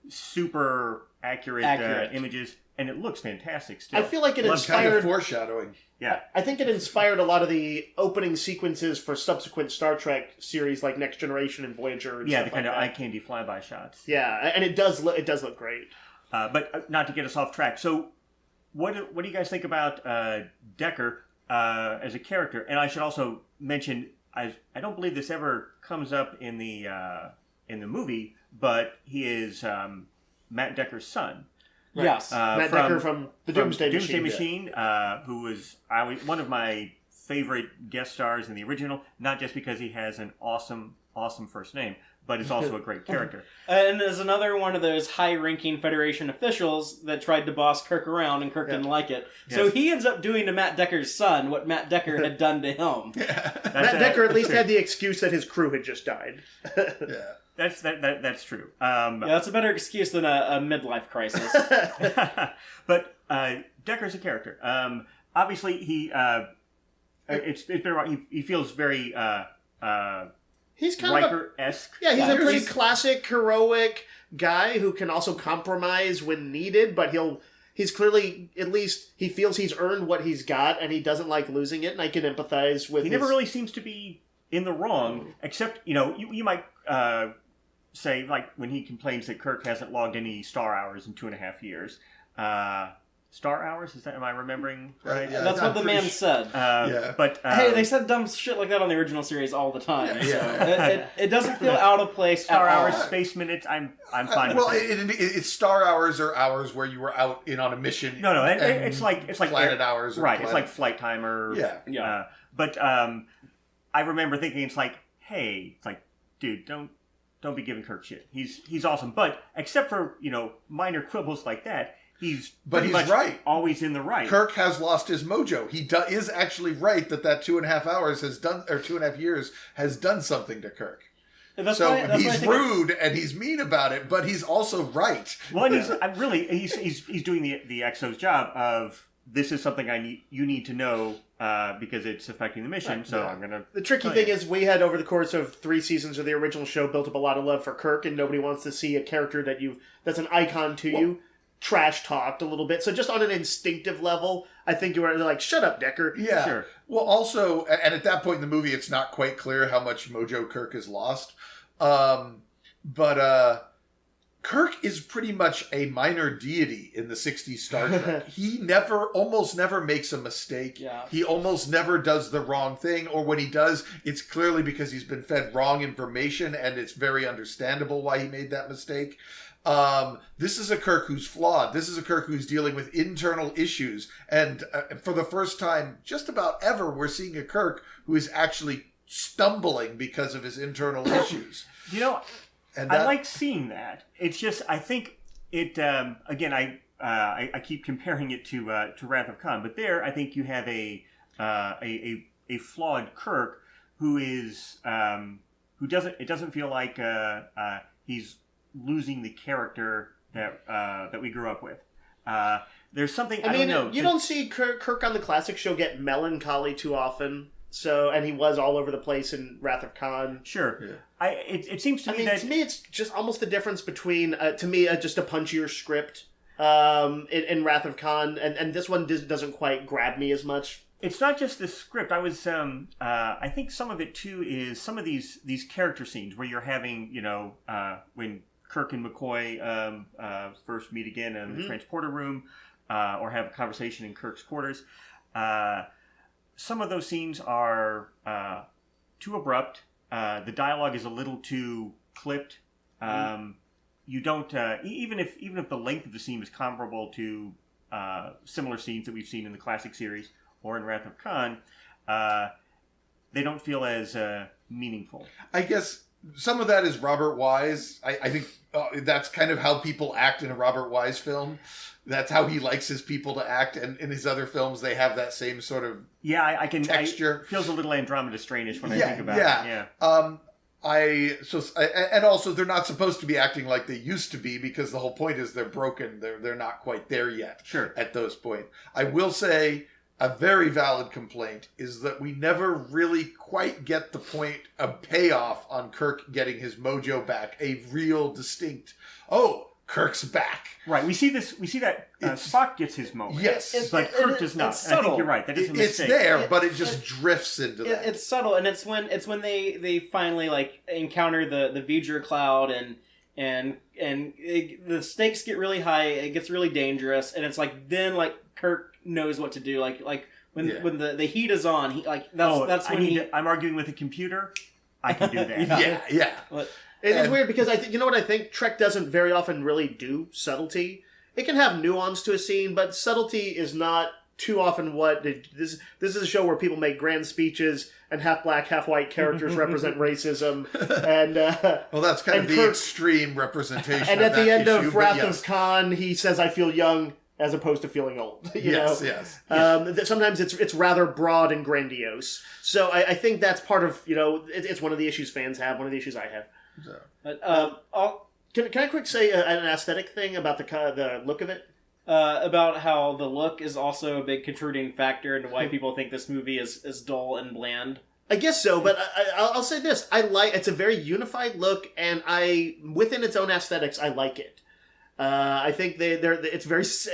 super accurate images, and it looks fantastic still. I feel like it Kind inspired of foreshadowing. Yeah. I think it inspired a lot of the opening sequences for subsequent Star Trek series like Next Generation and Voyager. And Yeah, stuff the kind like of eye that. candy flyby shots. Yeah, and it does look great. But not to get us off track. So, what do you guys think about Decker as a character? And I should also mention, I don't believe this ever comes up in the movie, but he is Matt Decker's son. Yes. Matt Decker from the Doomsday Machine, who was one of my favorite guest stars in the original, not just because he has an awesome first name, but is also a great character. And there's another one of those high-ranking Federation officials that tried to boss Kirk around, and Kirk didn't like it. Yes. So he ends up doing to Matt Decker's son what Matt Decker had done to him. Matt Decker at least had the excuse that his crew had just died. Yeah. That's true. Yeah, that's a better excuse than a midlife crisis. But Decker's a character. Obviously, it's been around. He feels very He's kind of Riker-esque. he's a pretty classic heroic guy who can also compromise when needed, but he's clearly, at least he feels he's earned what he's got, and he doesn't like losing it, and I can empathize with He never really seems to be in the wrong, except, you might say, like, when he complains that Kirk hasn't logged any star hours in 2.5 years. Star hours? Am I remembering right? Yeah, That's what the man said. Yeah. But Hey, they said dumb shit like that on the original series all the time. Yeah. So it doesn't feel out of place Star at all. hours, space minutes, I'm fine Well, with it. it's star hours or hours where you were out on a mission. No, and it's like planet hours. Or right, planet. it's like flight time or Yeah. But I remember thinking it's like, hey, it's like, dude, don't be giving Kirk shit. He's awesome, but except for minor quibbles like that, he's much right. Always in the right. Kirk has lost his mojo. He is actually right that 2.5 hours has done, or 2.5 years has done something to Kirk. And that's So why I he's think rude and he's mean about it, but he's also right. Well, he's doing the XO's job of, this is something you need to know because it's affecting the mission. Right. So Yeah. I'm gonna. The tricky thing is, we had over the course of 3 seasons of the original show built up a lot of love for Kirk, and nobody wants to see a character that's an icon to you trash talked a little bit. So just on an instinctive level, I think you were like, "Shut up, Decker." Yeah. Sure. Well, also, and at that point in the movie, it's not quite clear how much mojo Kirk has lost. But Kirk is pretty much a minor deity in the 60s Star Trek. He almost never makes a mistake. Yeah. He almost never does the wrong thing, or when he does, it's clearly because he's been fed wrong information, and it's very understandable why he made that mistake. This is a Kirk who's flawed. This is a Kirk who's dealing with internal issues. And for the first time, just about ever, we're seeing a Kirk who is actually stumbling because of his internal issues. And I like seeing that. It's just, I think it, again, I keep comparing it to Wrath of Khan, but there I think you have a flawed Kirk who is, it doesn't feel like he's losing the character that we grew up with. There's something, I don't know. You don't see Kirk on the classic show get melancholy too often. So, and he was all over the place in Wrath of Khan. Sure. Yeah. It seems to me that... to me, it's just almost the difference between, just a punchier script in Wrath of Khan, and this one doesn't quite grab me as much. It's not just the script. I think some of it, too, is some of these character scenes where you're having, when Kirk and McCoy first meet again in the transporter room, or have a conversation in Kirk's quarters. Some of those scenes are too abrupt. the dialogue is a little too clipped. You don't even if the length of the scene is comparable to similar scenes that we've seen in the classic series or in Wrath of Khan, they don't feel as meaningful. I guess some of that is Robert Wise. I think that's kind of how people act in a Robert Wise film. That's how he likes his people to act, and in his other films, they have that same sort of I can texture. It feels a little Andromeda Strain-ish when I think about it. Yeah. And also they're not supposed to be acting like they used to be because the whole point is they're broken. They're not quite there yet. Sure. At those point, I will say a very valid complaint is that we never really quite get the point of payoff on Kirk getting his mojo back. A real distinct, Kirk's back. Right. We see that Spock gets his moment. Yes. But Kirk does not. I think you're right. That is a mistake. It's there, but it just drifts into that. It's subtle, and it's when they finally encounter the V'ger cloud and the stakes get really high. It gets really dangerous, and it's then Kirk knows what to do. When the heat is on, that's when I'm arguing with a computer. I can do that. Yeah. It is weird because you know what I think? Trek doesn't very often really do subtlety. It can have nuance to a scene, but subtlety is not too often this is a show where people make grand speeches and half black, half white characters represent racism. And well, that's kind of the extreme representation. And at the end of Wrath of Khan, he says, "I feel young," as opposed to feeling old. You know? Sometimes it's rather broad and grandiose. So I think that's part of it's one of the issues fans have. One of the issues I have. So. But can I quick say an aesthetic thing about the look of it? About how the look is also a big contributing factor into why people think this movie is dull and bland. I guess so, but I'll say this: it's a very unified look, and within its own aesthetics, I like it. I think it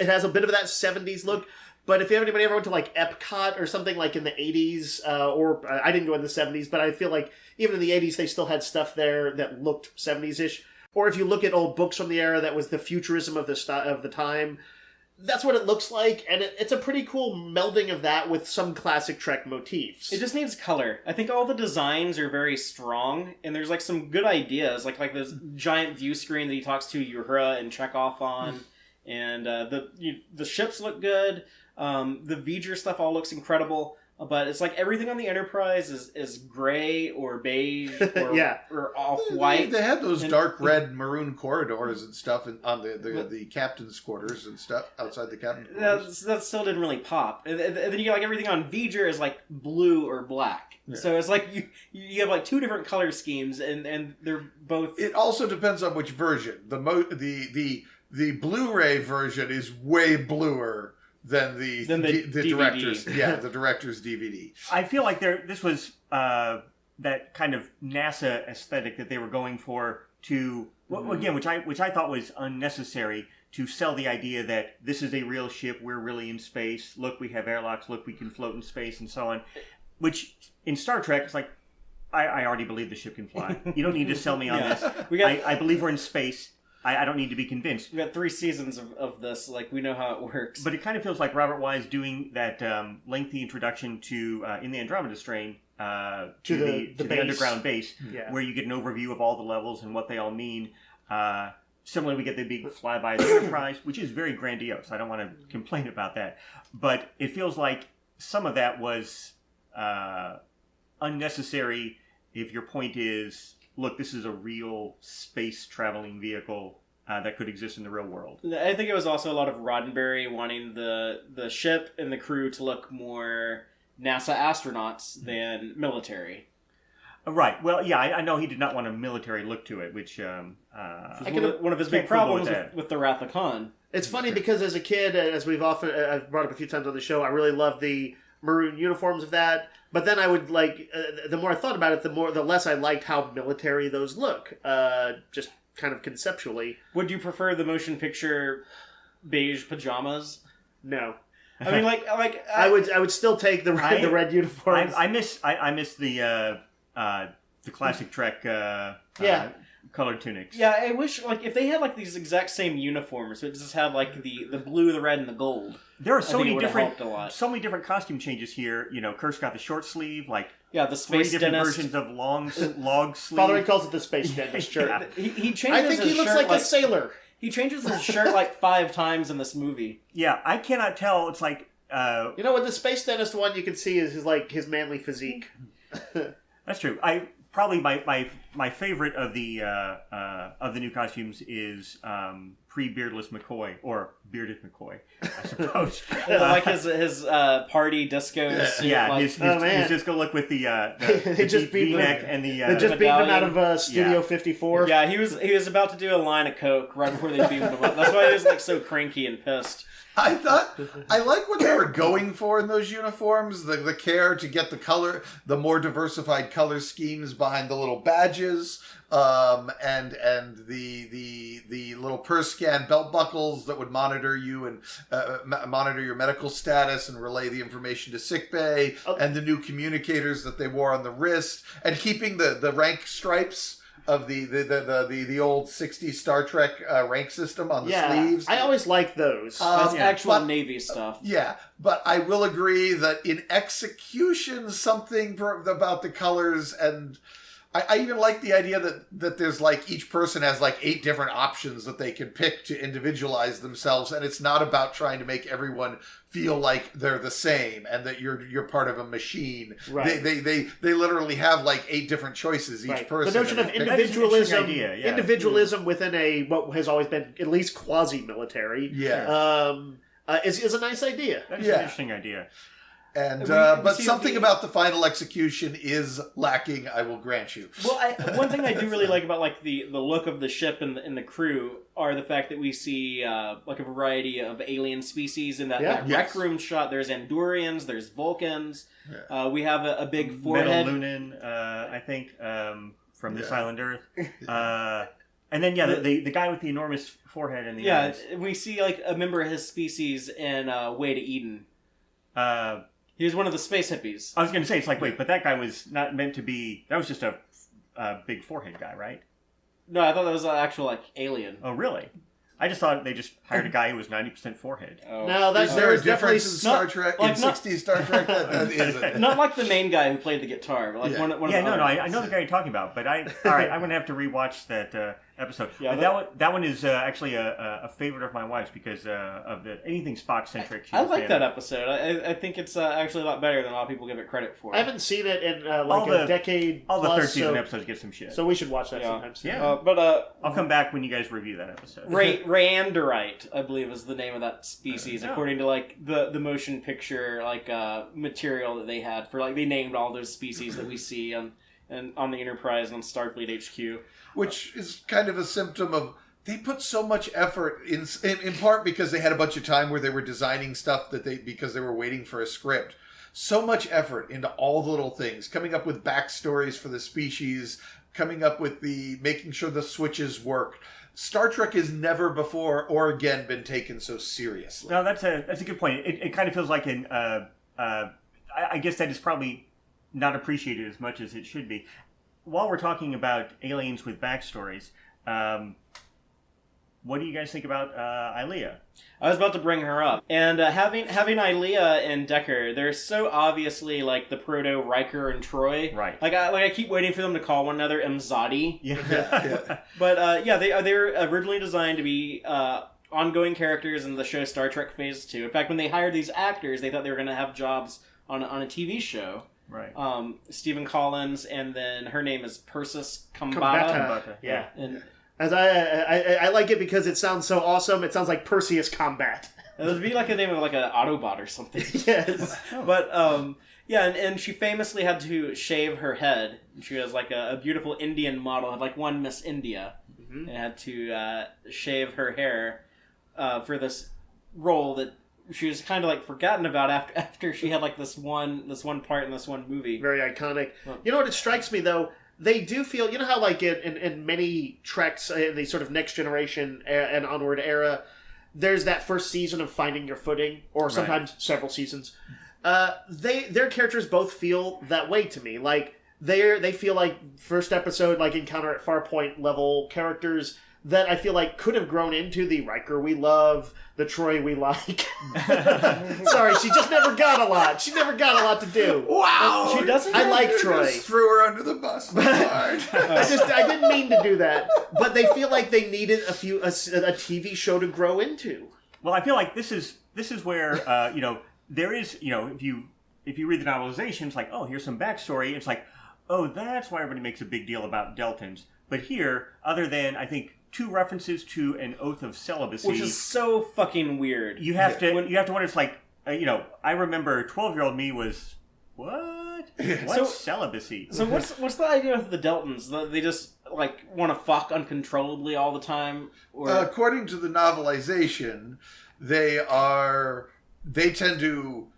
has a bit of that 70s look. But if anybody ever went to Epcot or something in the 80s, or I didn't go in the 70s, but I feel like even in the 80s they still had stuff there that looked 70s-ish. Or if you look at old books from the era that was the futurism of the time, that's what it looks like, and it's a pretty cool melding of that with some classic Trek motifs. It just needs color. I think all the designs are very strong, and there's some good ideas, like this giant view screen that he talks to Uhura and Chekhov on, and the ships look good. The V'ger stuff all looks incredible, but it's everything on the Enterprise is gray or beige or off-white. They had those dark red maroon corridors and stuff on the captain's quarters and stuff outside the captain's quarters. That still didn't really pop. And then you get everything on V'ger is blue or black. Yeah. So it's you have two different color schemes and they're both... It also depends on which version. The Blu-ray version is way bluer than the director's the director's DVD. I feel like this was that kind of NASA aesthetic that they were going for again, which I thought was unnecessary to sell the idea that this is a real ship, we're really in space. Look, we have airlocks. Look, we can float in space and so on. Which in Star Trek, it's I already believe the ship can fly. You don't need to sell me on this. I believe we're in space. I don't need to be convinced. We got 3 seasons of this. We know how it works. But it kind of feels like Robert Wise doing that lengthy introduction to in the Andromeda Strain to the underground base, where you get an overview of all the levels and what they all mean. Similarly, we get the big flyby of the Enterprise, which is very grandiose. I don't want to complain about that, but it feels like some of that was unnecessary. If your point is, look, this is a real space traveling vehicle that could exist in the real world. I think it was also a lot of Roddenberry wanting the ship and the crew to look more NASA astronauts than military. Right. Well, yeah, I know he did not want a military look to it, which one of his big problems with the Wrath of Khan. It's funny because as a kid, as I've brought up a few times on the show, I really loved the maroon uniforms of that. But then I would the more I thought about it, the less I liked how military those look. Just kind of conceptually. Would you prefer the motion picture beige pajamas? No. I mean, I would still take the red uniforms. I miss the classic Trek. colored tunics. Yeah, I wish like if they had like these exact same uniforms, so it just had like the blue, the red, and the gold. There are so I think it many would've different, helped a lot. so many different costume changes here. You know, Kurt's got the short sleeve, like Yeah, the three space different dentist. versions of long sleeve. Father calls it the space dentist shirt. Yeah. He changes I think his he looks shirt like a sailor. He changes his shirt like 5 times in this movie. Yeah, I cannot tell. It's like You know, with the space dentist one, you can see is his manly physique. that's true. I probably my favorite of the new costumes is pre-beardless McCoy or bearded McCoy, I suppose. Like his party discos. Yeah, like, his disco look with the just beat V-neck and the They just beat him out medallion. of Studio 54. yeah, he was about to do a line of coke right before they beamed him up. That's why he was like so cranky and pissed. I thought I like what they were going for in those uniforms. The care to get the more diversified color schemes behind the little badges, and the little purse scan belt buckles that would monitor you and monitor your medical status and relay the information to sickbay, and the new communicators that they wore on the wrist, and keeping the rank stripes of the old 60s Star Trek rank system on the sleeves. I always like those. That's actual but- Navy stuff. Yeah, but I will agree that in execution, something about the colors, and I even like the idea that there's like each person has like 8 different options that they can pick to individualize themselves, and it's not about trying to make everyone feel like they're the same and that you're part of a machine. Right. They literally have like 8 different choices each Right. person. The notion of and pick- individualism, idea, yeah. individualism within what has always been at least quasi-military, is a nice idea. That is an interesting idea. And We but see something the- about the final execution is lacking, I will grant you. Well, one thing I do really like about like the look of the ship and the crew are the fact that we see like a variety of alien species in that Yeah. rec room shot. There's Andorians, there's Vulcans. We have a big Metal forehead. Lunan, I think, from this island Earth. And then the guy with the enormous forehead and the eyes. We see like a member of his species in Way to Eden. He was one of the space hippies. I was going to say, it's like, wait, but that guy was not meant to be. That was just a big forehead guy, right? No, I thought that was an actual like alien. Oh, really? I just thought they just hired a guy who was 90% forehead. Oh. No, Is there there's a definitely difference in Star Trek, like, in not- 60s Star Trek? That isn't. Not like the main guy who played the guitar, but like Yeah. one of Yeah, the no, other I guys. know the guy you're talking about, but all right, I'm going to have to rewatch that episode. Yeah, But that one is actually a favorite of my wife's because of the anything Spock centric. I like that episode. I think it's actually a lot better than a lot of people give it credit for. I haven't seen it in All a the- decade All the plus, third season so, episodes get some shit. so we should watch that Yeah. sometime soon. Yeah. But I'll come back when you guys review that episode. Rayandorite, I believe, is the name of that species, Yeah. according to like the motion picture like material that they had for like they named all those species that we see on the Enterprise and on Starfleet HQ. Which is kind of a symptom of they put so much effort in part because they had a bunch of time where they were designing stuff because they were waiting for a script. So much effort into all the little things, coming up with backstories for the species, coming up with making sure the switches work. Star Trek has never before or again been taken so seriously. No, that's a good point. It kind of feels like I guess that is probably not appreciated as much as it should be. While we're talking about aliens with backstories, what do you guys think about Ilia? I was about to bring her up, and having Ilia and Decker, they're so obviously like the proto Riker and Troy. Right. Like I keep waiting for them to call one another Mzadi. Yeah. But they were originally designed to be ongoing characters in the show Star Trek Phase 2. In fact, when they hired these actors, they thought they were going to have jobs on a TV show. Right. Stephen Collins, and then her name is Persis Kambata. Kambata. Yeah. And As I like it because it sounds so awesome. It sounds like Perseus Combat. it would be like the name of like an Autobot or something. Yes. But and she famously had to shave her head. She was like a beautiful Indian model, had like one Miss India, and had to shave her hair for this role that she was kind of like forgotten about after she had like this one part in this one movie. Very iconic. Well- You know what? It strikes me though. They do feel, you know how like in many Treks, in the sort of next generation and onward era, there's that first season of finding your footing, or sometimes several seasons. Their characters both feel that way to me. Like they feel like first episode, like Encounter at Farpoint level characters that I feel like could have grown into the Riker we love, the Troy we like. Sorry, she just never got a lot. She never got a lot to do. Wow! She doesn't. I like You Troy. just threw her under the bus. Hard. I didn't mean to do that, but they feel like they needed a TV show to grow into. Well, I feel like this is where there is if you read the novelization, it's like, oh, here's some backstory. It's like, oh, that's why everybody makes a big deal about Deltans. But here, other than I think 2 references to an oath of celibacy, Which is so fucking weird. you have to wonder. It's like I remember 12-year-old me was what? What's So- celibacy? So what's the idea with the Deltans? They just like want to fuck uncontrollably all the time, or According to the novelization, they tend to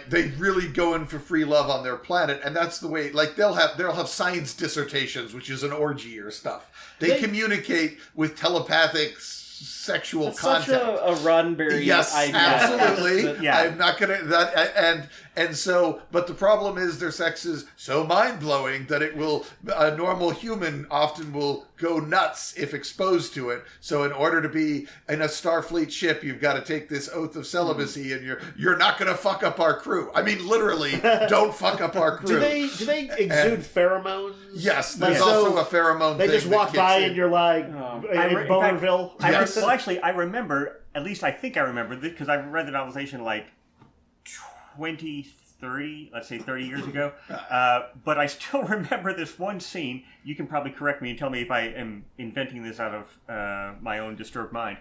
they really go in for free love on their planet, and that's the way. Like they'll have science dissertations, which is an orgy or stuff. They communicate with telepathic sexual it's contact. such a Roddenberry Yes, idea. absolutely. Yeah. I'm not gonna and so, but the problem is their sex is so mind blowing that a normal human often will go nuts if exposed to it. So in order to be in a Starfleet ship, you've got to take this oath of celibacy, and you're not gonna fuck up our crew. I mean, literally, don't fuck up our crew. Do they exude pheromones? Yes, there's Like, also so a pheromone. They thing just that walk kicks by in. and you're like, in Bonerville. Yes. Well, actually, I remember. At least I think I remember because I read the novelization like 30 years ago. But I still remember this one scene. You can probably correct me and tell me if I am inventing this out of my own disturbed mind.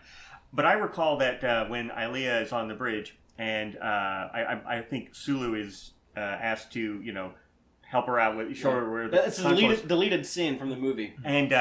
But I recall that when Ilia is on the bridge, and I think Sulu is asked to, help her out with show her where It's a deleted scene from the movie. and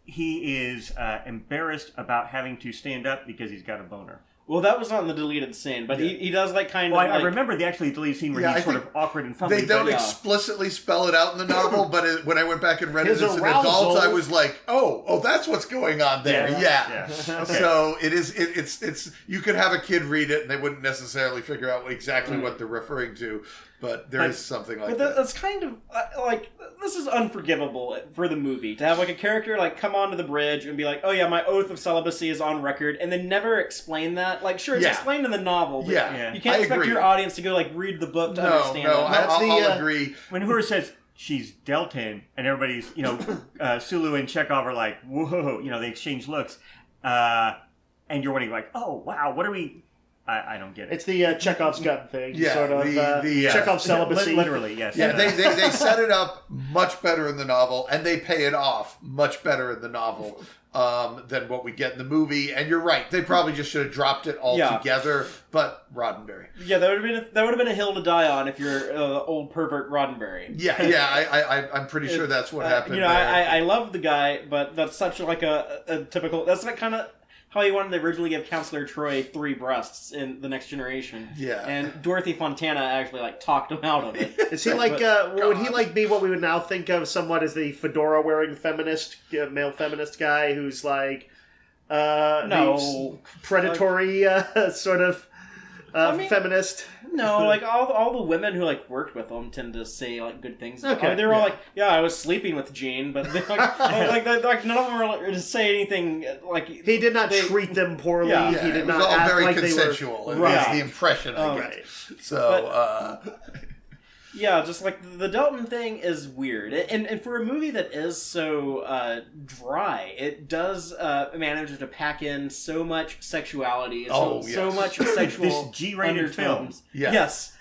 he is embarrassed about having to stand up because he's got a boner. Well, that was not in the deleted scene, but he does like kind Well, of. I like, remember the actually deleted scene where Yeah, he's I sort think of awkward and fumbling. They don't but, explicitly spell it out in the novel, but when I went back and read His it as an arousal- adult, I was like, "Oh, that's what's going on there." Yeah. Okay. So it is. It's. You could have a kid read it, and they wouldn't necessarily figure out exactly what they're referring to. But there is something like But that. that's kind of like this is unforgivable for the movie to have like a character like come onto the bridge and be like, "Oh yeah, my oath of celibacy is on record," and then never explain that. Like, sure, it's Yeah. explained in the novel, but Yeah. you can't I expect agree. your audience to go like read the book to No, understand no, it. I'll agree. When Uhura says she's Deltan, and everybody's, Sulu and Chekhov are like, whoa, they exchange looks, and you're wondering like, oh wow, what are we? I don't get it. It's the Chekhov's gun thing. Yeah, sort of. the Chekhov's celibacy. Literally, yes. Yeah, they set it up much better in the novel, and they pay it off much better in the novel than what we get in the movie. And you're right; they probably just should have dropped it all together. But Roddenberry, Yeah, that would have been a hill to die on if you're old pervert Roddenberry. I'm pretty sure that's what happened. there. I love the guy, but that's such like a typical. That's like kind of how he wanted to originally give Counselor Troy 3 breasts in The Next Generation. Yeah. And Dorothy Fontana actually like talked him out of it. Is he like? Would he like be what we would now think of somewhat as the fedora-wearing feminist, male feminist guy who's like, No. predatory sort of feminist? No, like all the women who like worked with him tend to say like good things. Okay. I mean, they were all like, "Yeah, I was sleeping with Jean," but they, like none of them were like, to say anything like. He did not treat them poorly. Yeah. He did it was not all act very like consensual. they were. That's Right. the impression I get. Right. So, Yeah, just like the Delton thing is weird, and for a movie that is so dry, it does manage to pack in so much sexuality, so much sexual This G-rated film. undertones. Yeah. Yes,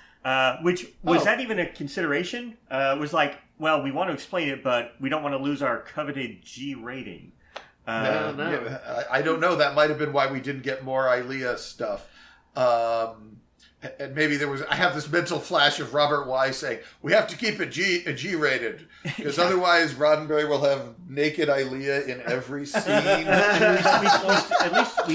Which was that even a consideration? Was like, well, we want to explain it, but we don't want to lose our coveted G rating. No. yeah, I don't know. That might have been why we didn't get more Ilia stuff. And maybe I have this mental flash of Robert Wise saying, we have to keep it G-rated, because otherwise Roddenberry will have naked Ilia in every scene. At least we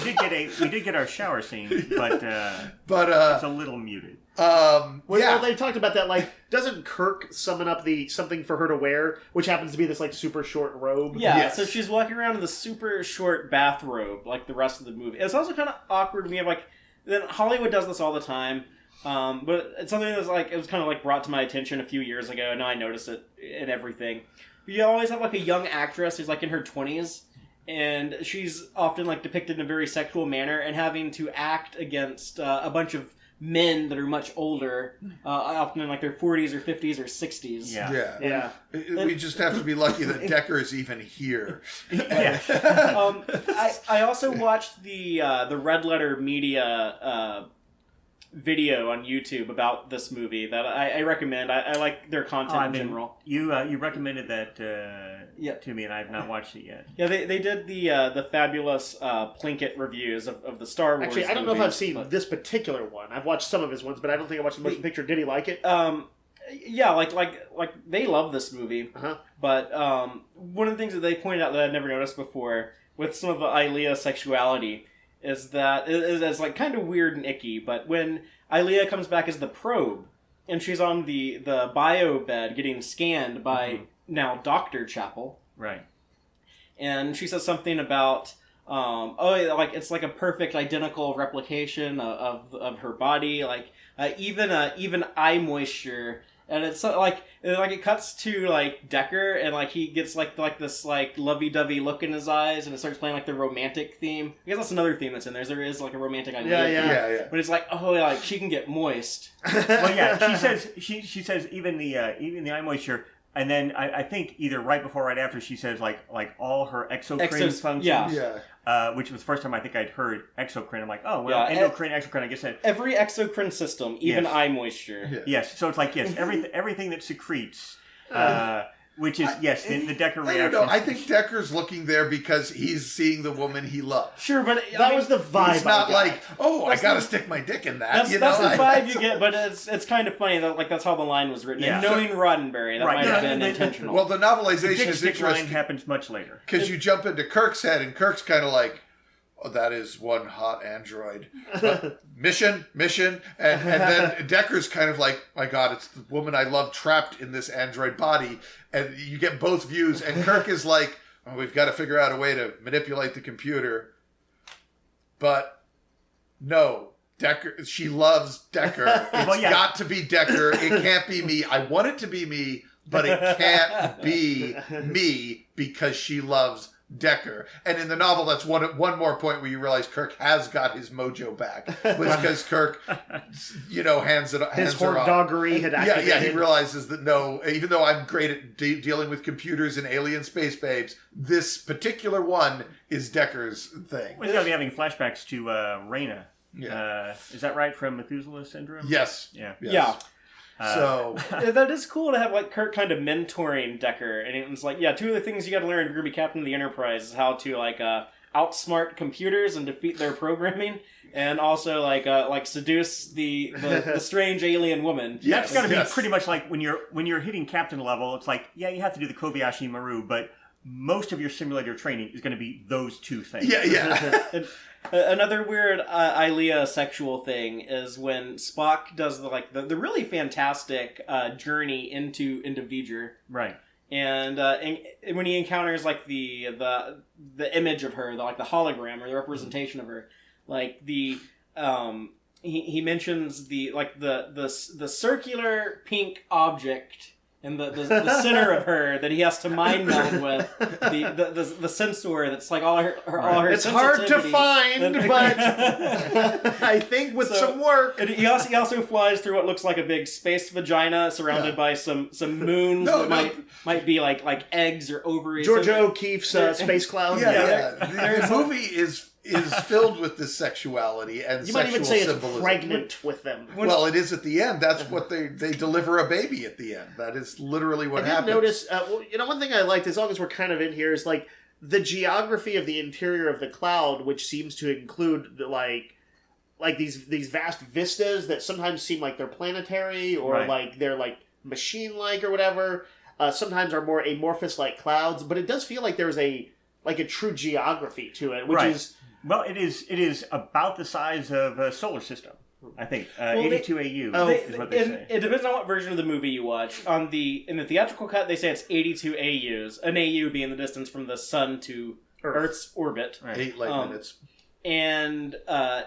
did get our shower scene, but it's a little muted. Well, they talked about that. Like, doesn't Kirk summon up something for her to wear, which happens to be this like super short robe? yeah. Yes. So she's walking around in the super short bathrobe, like the rest of the movie. It's also kind of awkward to me. Of like, then Hollywood does this all the time. But it's something that's like, it was kind of like brought to my attention a few years ago, and now I notice it in everything. You always have like a young actress who's like in her 20s, and she's often like depicted in a very sexual manner, and having to act against a bunch of men that are much older, often in like their 40s or 50s or 60s. Yeah. We just have to be lucky that Decker's even here. I also watched the Red Letter Media video on YouTube about this movie that I recommend. I like their content in general. You recommended that to me, and I have not watched it yet. Yeah, they did the fabulous Plinkett reviews of the Star Wars. Actually, I don't know if I've seen this particular one. I've watched some of his ones, but I don't think I watched the motion picture. Did he like it? Yeah, like they love this movie. But one of the things that they pointed out that I'd never noticed before with some of the Ilia sexuality is that it's like kind of weird and icky, but when Ilia comes back as the probe, and she's on the bio bed getting scanned by now Dr. Chapel. Right. And she says something about, like it's like a perfect identical replication of her body, like even eye moisture. And it's like it cuts to like Decker, and like he gets like this like lovey-dovey look in his eyes, and it starts playing like the romantic theme. I guess that's another theme that's in there. There is like a romantic idea. Yeah. But it's like, like she can get moist. Well, yeah, she says even the eye moisture, and then I think either right before or right after she says like all her exocrine functions. Yeah. Which was the first time I think I'd heard exocrine. I'm like, oh, well, endocrine, exocrine, I guess that... Every exocrine system, even eye moisture. Yeah. Yes, so it's like, yes, everything that secretes, which is, the Decker reaction. I don't know. I think Decker's looking there because he's seeing the woman he loves. Sure, but... that was the vibe. He's not like, I gotta stick my dick in that. That's the vibe you get, but it's kind of funny that like that's how the line was written. Yeah. And knowing Roddenberry, that might have been intentional. Well, the novelization the is line interesting. happens much later. Because you jump into Kirk's head, and Kirk's kind of like, that is one hot android. Mission. And then Decker's kind of like, my God, it's the woman I love trapped in this android body. And you get both views. And Kirk is like, we've got to figure out a way to manipulate the computer. But no, Decker, she loves Decker. It's got to be Decker. It can't be me. I want it to be me, but it can't be me because she loves Decker. And in the novel, that's one more point where you realize Kirk has got his mojo back. Was because Kirk, hands his her off. doggery had activated. Yeah, he realizes that no, even though I'm great at dealing with computers and alien space babes, this particular one is Decker's thing. Well, he's got to be having flashbacks to Reyna. Yeah. Is that right, from Methuselah Syndrome? Yes. Yeah. Yes. Yeah. So that is cool to have like Kirk kind of mentoring Decker, and it's like, two of the things you got to learn if you're gonna be captain of the Enterprise is how to like outsmart computers and defeat their programming, and also like seduce the strange alien woman. That's got to be pretty much like when you're hitting captain level. It's like, you have to do the Kobayashi Maru, but most of your simulator training is going to be those two things. Yeah. Another weird Ilia sexual thing is when Spock does the really fantastic journey into V'ger. Right. And when he encounters like the image of her, the hologram or the representation of her, like he mentions the circular pink object in the center of her that he has to mind meld with, the sensor that's like all her it's hard to find, but I think with some work. And he also flies through what looks like a big space vagina surrounded by some moons that might be like eggs or ovaries. Georgia O'Keeffe's Space Cloud. The movie is filled with this sexuality and you sexual might even say symbolism. it's pregnant with them. Well, it is at the end. That's what they deliver a baby at the end. That is literally what happens. I did notice, one thing I liked, as long as we're kind of in here, is like the geography of the interior of the cloud, which seems to include like these vast vistas that sometimes seem like they're planetary or like they're like machine-like or whatever. Sometimes are more amorphous like clouds, but it does feel like there's a true geography to it, which is. Well, it is about the size of a solar system, I think. 82 AU is what they say. It depends on what version of the movie you watch. In the theatrical cut, they say it's 82 AUs. An AU being the distance from the sun to Earth's orbit. Right. 8 light minutes. And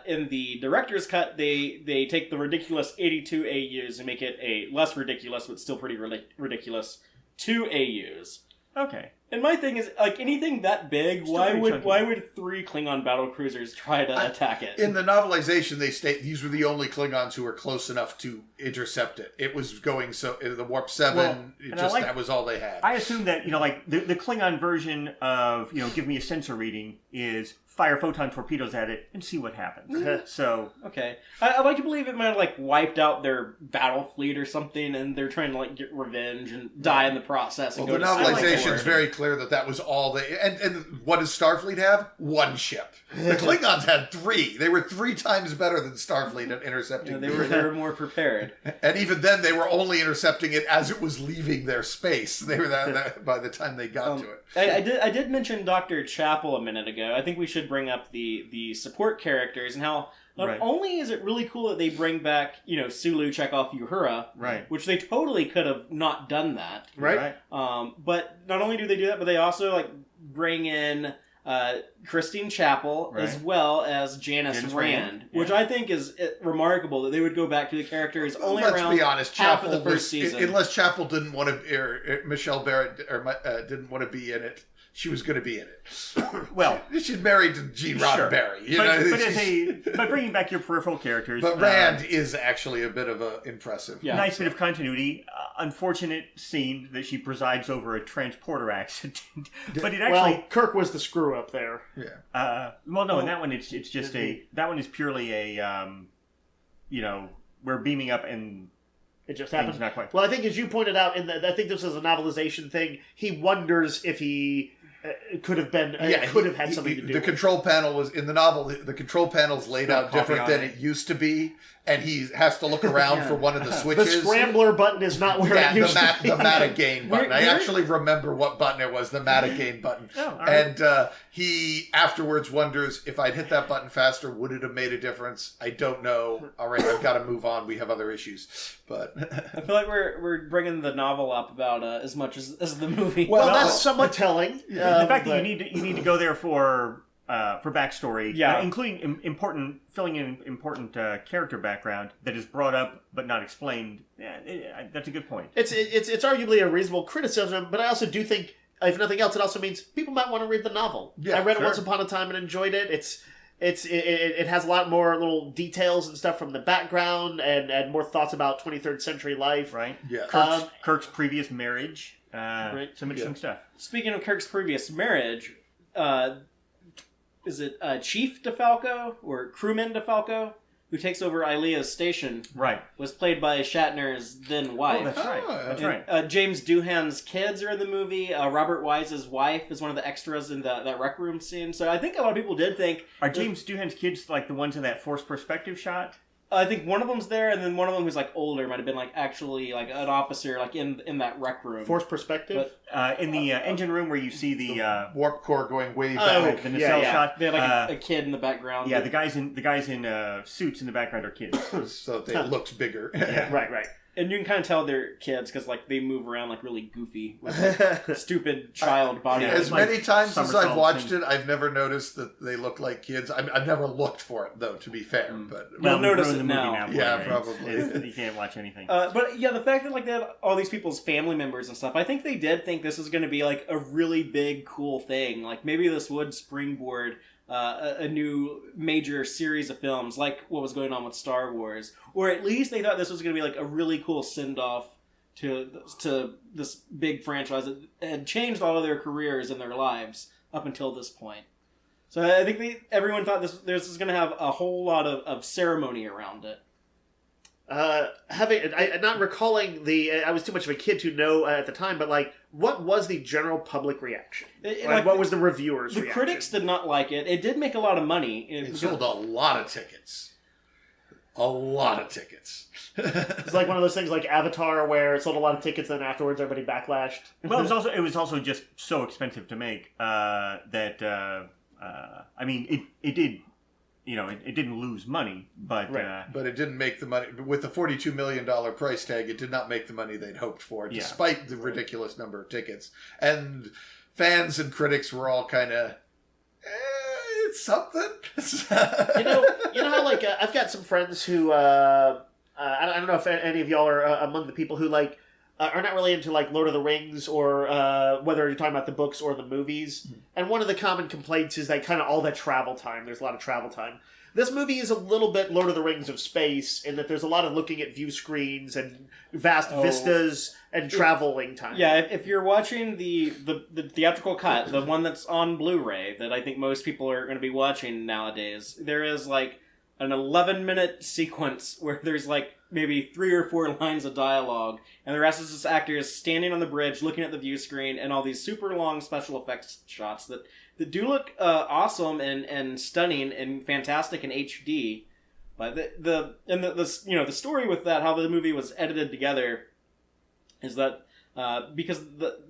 in the director's cut, they take the ridiculous 82 AUs and make it a less ridiculous, but still pretty ridiculous, 2 AUs. Okay. And my thing is, like, anything that big, Still why pretty chunky. would 3 Klingon battle cruisers try to attack it? In the novelization, they state these were the only Klingons who were close enough to intercept it. It was going the warp 7. Well, that was all they had. I assume that, like, the Klingon version of, give me a sensor reading is fire photon torpedoes at it and see what happens. So... Okay. I'd like to believe it might have, like, wiped out their battle fleet or something, and they're trying to, like, get revenge and die in the process. And Well, the go to novelization is very clear that was all they... And what does Starfleet have? 1 ship. The Klingons had 3. They were 3 times better than Starfleet at intercepting. They were more prepared. And even then, they were only intercepting it as it was leaving their space. They were that by the time they got to it. I did mention Dr. Chapel a minute ago. I think we should bring up the support characters and how not only is it really cool that they bring back, Sulu, Chekhov, Uhura, Right. which they totally could have not done that. Right. But not only do they do that, but they also like bring in Christine Chapel as well as Janice Rand, which I think is remarkable that they would go back to the characters only Let's around be honest, half Chapel of the first season. Unless Chapel didn't want to, or Michelle Barrett didn't want to be in it, she was going to be in it. Well, she's married to Gene Roddenberry. But bringing back your peripheral characters. But Rand is actually a bit of a impressive. Yeah. Nice bit of continuity. Unfortunate scene that she presides over a transporter accident. But it actually... Kirk was the screw up there. Yeah. In that one it's just that one is purely a we're beaming up and it just things happened. not quite. Well, I think as you pointed out, I think this is a novelization thing. He wonders if he could have been, could have had something to do The with control panel was in the novel. The control panel's laid Spilled out different coffee on than it. it used to be, and he has to look around for one of the The switches. scrambler button is not where it used to be. The Matagain button. I We're- actually remember what button it was, the Matagain button. Oh, all right. And he afterwards wonders, if I'd hit that button faster, would it have made a difference? I don't know. All right, I've got to move on. We have other issues. But I feel like we're bringing the novel up about as much as the movie. Well, Well, that's somewhat telling. The fact that you need to go there for backstory, including filling in important character background that is brought up but not explained. That's a good point. It's arguably a reasonable criticism, but I also do think, if nothing else, it also means people might want to read the novel. Yeah, I read it sure. once upon a time and enjoyed it. It has a lot more little details and stuff from the background and more thoughts about 23rd century life. Right? yeah. Kirk's previous marriage. Some interesting stuff. Speaking of Kirk's previous marriage, is it Chief DeFalco or Crewman DeFalco, who takes over Ilia's station, Right. was played by Shatner's then wife. Oh, that's right. Oh, That's And, right. James Doohan's kids are in the movie. Robert Wise's wife is one of the extras in that rec room scene. So I think a lot of people did think... Are James Doohan's kids like the ones in that forced perspective shot? I think one of them's there, and then one of them who's like older might have been like actually like an officer like in that rec room. Forced perspective. In the engine room where you see the Warp core going way Oh, back. the nacelle yeah. shot. They had like a kid in the background. Yeah, the guys in suits in the background are kids. So it looks bigger. Right. And you can kind of tell they're kids because like they move around like really goofy with like, stupid child body. Yeah, As like many times as I've somersaults watched and- it, I've never noticed that they look like kids. I've never looked for it, though, to be fair. But You'll we've notice ruined it the movie now. for Yeah, you, right? probably. You can't watch anything. But yeah, the fact that like they had all these people's family members and stuff, I think they did think this was going to be like a really big, cool thing. Like maybe this would springboard a new major series of films, like what was going on with Star Wars, or at least they thought this was going to be like a really cool send off to this big franchise that had changed all of their careers and their lives up until this point. So I think everyone thought this was going to have a whole lot of ceremony around it. Not recalling I was too much of a kid to know at the time, but like, what was the general public reaction? What was the reviewers' The reaction? critics did not like it. It did make a lot of money. it sold a lot of tickets. A lot of tickets. It's like one of those things like Avatar, where it sold a lot of tickets, then afterwards everybody backlashed. Well, it was also just so expensive to make that I mean it did, it didn't lose money, but Right. But it didn't make the money. With the $42 million price tag, it did not make the money they'd hoped for, Yeah. despite the ridiculous number of tickets. And fans and critics were all kind of, it something? You know how like I've got some friends who I don't know if any of y'all are among the people who like are not really into like Lord of the Rings or whether you're talking about the books or the movies. Mm-hmm. And one of the common complaints is like kind of all that travel time. There's a lot of travel time. This movie is a little bit Lord of the Rings of space in that there's a lot of looking at view screens and vast vistas and traveling time. Yeah, if you're watching the theatrical cut, the one that's on Blu-ray that I think most people are going to be watching nowadays, there is like an 11-minute sequence where there's like maybe 3 or 4 lines of dialogue, and the rest is just actors standing on the bridge looking at the view screen and all these super long special effects shots that do look awesome and stunning and fantastic in HD. But the story with that, how the movie was edited together, is that because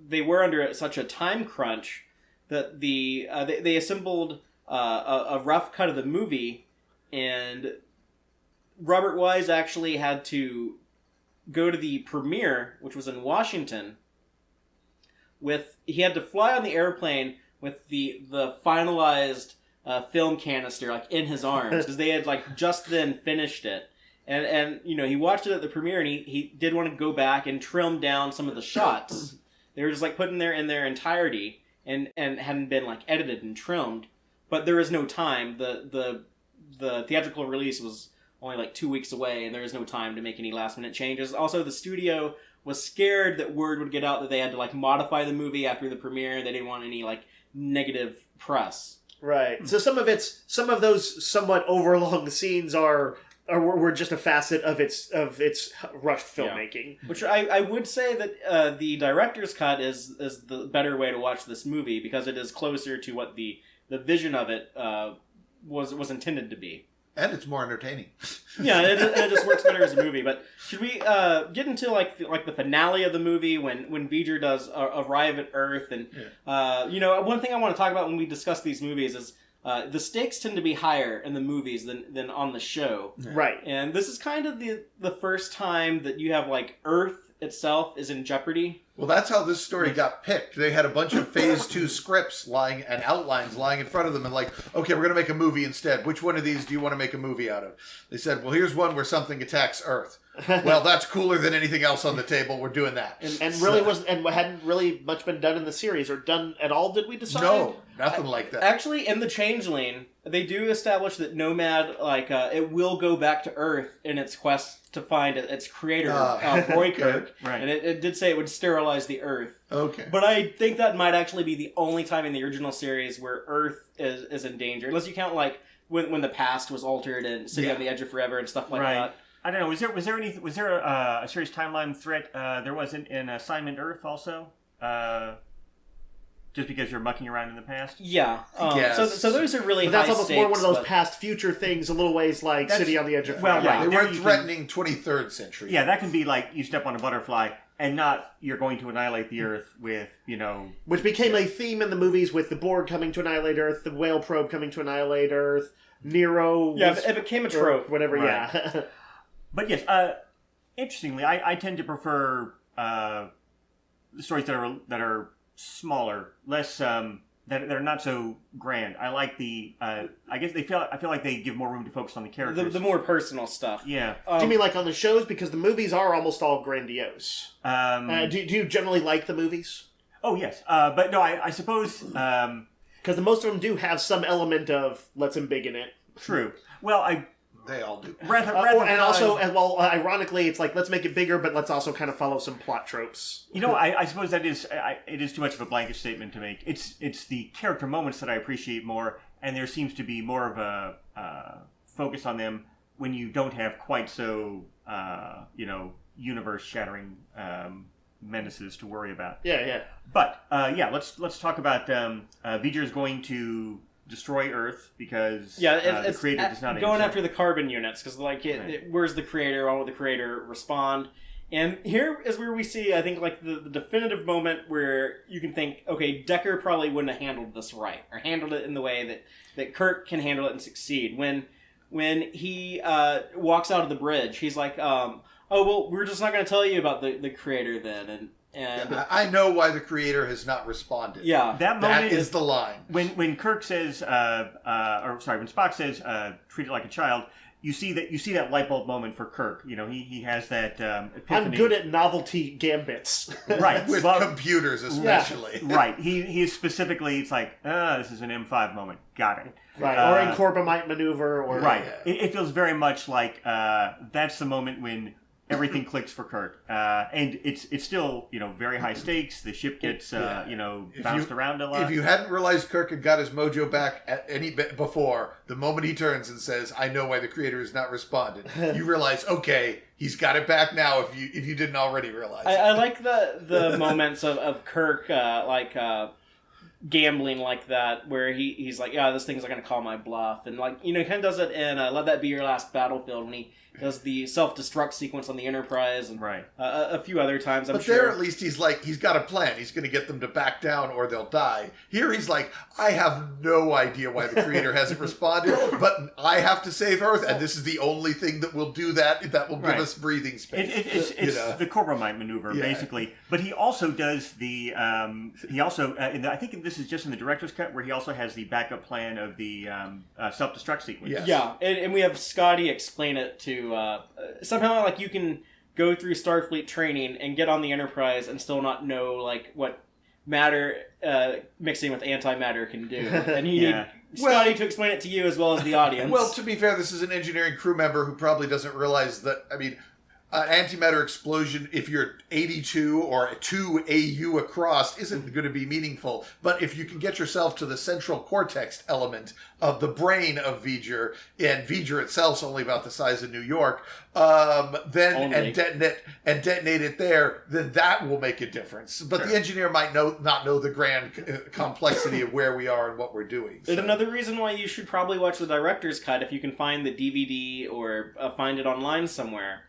they were under such a time crunch that they assembled a rough cut of the movie, and Robert Wise actually had to go to the premiere, which was in Washington. He had to fly on the airplane with the finalized film canister like in his arms because they had like just then finished it, and he watched it at the premiere, and he did want to go back and trim down some of the shots. They were just like put in their entirety and hadn't been like edited and trimmed, but there was no time. The theatrical release was only like 2 weeks away, and there was no time to make any last minute changes. Also, the studio was scared that word would get out that they had to like modify the movie after the premiere. They didn't want any like negative press. Right. So some of those somewhat overlong scenes were just a facet of its rushed filmmaking. Yeah. Which I would say that the director's cut is the better way to watch this movie because it is closer to what the vision of it was intended to be. And it's more entertaining. Yeah, it just works better as a movie. But should we get into like the finale of the movie when V'ger does arrive at Earth? And one thing I want to talk about when we discuss these movies is the stakes tend to be higher in the movies than on the show. Right. And this is kind of the first time that you have like Earth itself is in jeopardy. Well, that's how this story got picked. They had a bunch of Phase 2 scripts and outlines lying in front of them and like, okay, we're going to make a movie instead. Which one of these do you want to make a movie out of? They said, well, here's one where something attacks Earth. Well, that's cooler than anything else on the table. We're doing that. And really wasn't, and hadn't really much been done in the series or done at all, did we decide? No, nothing like that. Actually, in The Changeling, they do establish that Nomad, it will go back to Earth in its quest to find its creator, Roy Kirk. Right. And it did say it would sterilize the Earth. Okay. But I think that might actually be the only time in the original series where Earth is in danger. Unless you count, when the past was altered and City on the Edge of Forever and stuff like that. I don't know. Was there a serious timeline threat? There wasn't in Assignment Earth also. Just because you're mucking around in the past. Yeah. Yes. So those are really. But that's high almost stakes, more one of those past future things. A little ways like City on the Edge of Forever. Well, right. They weren't threatening 23rd century. Yeah, that can be like you step on a butterfly and not you're going to annihilate the Earth with, Which became a theme in the movies with the Borg coming to annihilate Earth, the whale probe coming to annihilate Earth, Nero. Yeah, it became a trope. Whatever. Right. Yeah. But yes, interestingly, I tend to prefer the stories that are smaller, less that are not so grand. I like the. I guess I feel like they give more room to focus on the characters. The more personal stuff. Yeah. Do you mean like on the shows? Because the movies are almost all grandiose. Do you generally like the movies? Oh yes, but no, I suppose because most of them do have some element of let's embiggen it. True. Well, They all do. Ironically, it's like let's make it bigger, but let's also kind of follow some plot tropes. I suppose that is it is too much of a blanket statement to make. It's the character moments that I appreciate more, and there seems to be more of a focus on them when you don't have quite so universe-shattering menaces to worry about. Yeah. But let's talk about V'ger is going to destroy Earth because the creator does not going after the carbon units because where's the creator? Why won't the creator respond? And here is where we see, I think, like the definitive moment where you can think, okay, Decker probably wouldn't have handled this right or handled it in the way that Kirk can handle it and succeed. When he walks out of the bridge, he's like, oh well, we're just not going to tell you about the creator then, And I know why the creator has not responded. yeah, That moment That is the line. when Kirk says, when Spock says, "Treat it like a child." You see that light bulb moment for Kirk. You know, he has that epiphany. I'm good at novelty gambits. Right. With Well, computers, especially. right. He is specifically. It's like, this is an M5 moment. Got it. Right, or in Corbomite maneuver, or Right. Yeah. It feels very much like that's the moment when everything clicks for Kirk, and it's still very high stakes. The ship gets bounced around a lot. If you hadn't realized Kirk had got his mojo back at any bit before, the moment he turns and says, "I know why the creator has not responded," you realize, okay, he's got it back now. If you didn't already realize, I like the moments of Kirk gambling like that, where he's like, yeah, this thing's not going to call my bluff, and he kind of does it in Let That Be Your Last Battlefield when he does the self-destruct sequence on the Enterprise, and right. A few other times, I'm but sure. there at least he's got a plan. He's going to get them to back down or they'll die. Here he's like, I have no idea why the creator hasn't responded, but I have to save Earth, and this is the only thing that will do that. That will give us breathing space. It's the Corbomite maneuver, basically. But he also does the I think this is just in the director's cut, where he also has the backup plan of the self-destruct sequence. Yes. Yeah, and we have Scotty explain it to somehow you can go through Starfleet training and get on the Enterprise and still not know what matter mixing with antimatter can do, and you need Scotty to explain it to you as well as the audience. Well, to be fair, this is an engineering crew member who probably doesn't realize that. I mean, an antimatter explosion, if you're 82 or 2 AU across, isn't going to be meaningful. But if you can get yourself to the central cortex element of the brain of V'ger, and V'ger itself's only about the size of New York, and detonate it there, then that will make a difference. But the engineer might not know the grand complexity of where we are and what we're doing. So. And another reason why you should probably watch the director's cut, if you can find the DVD or find it online somewhere.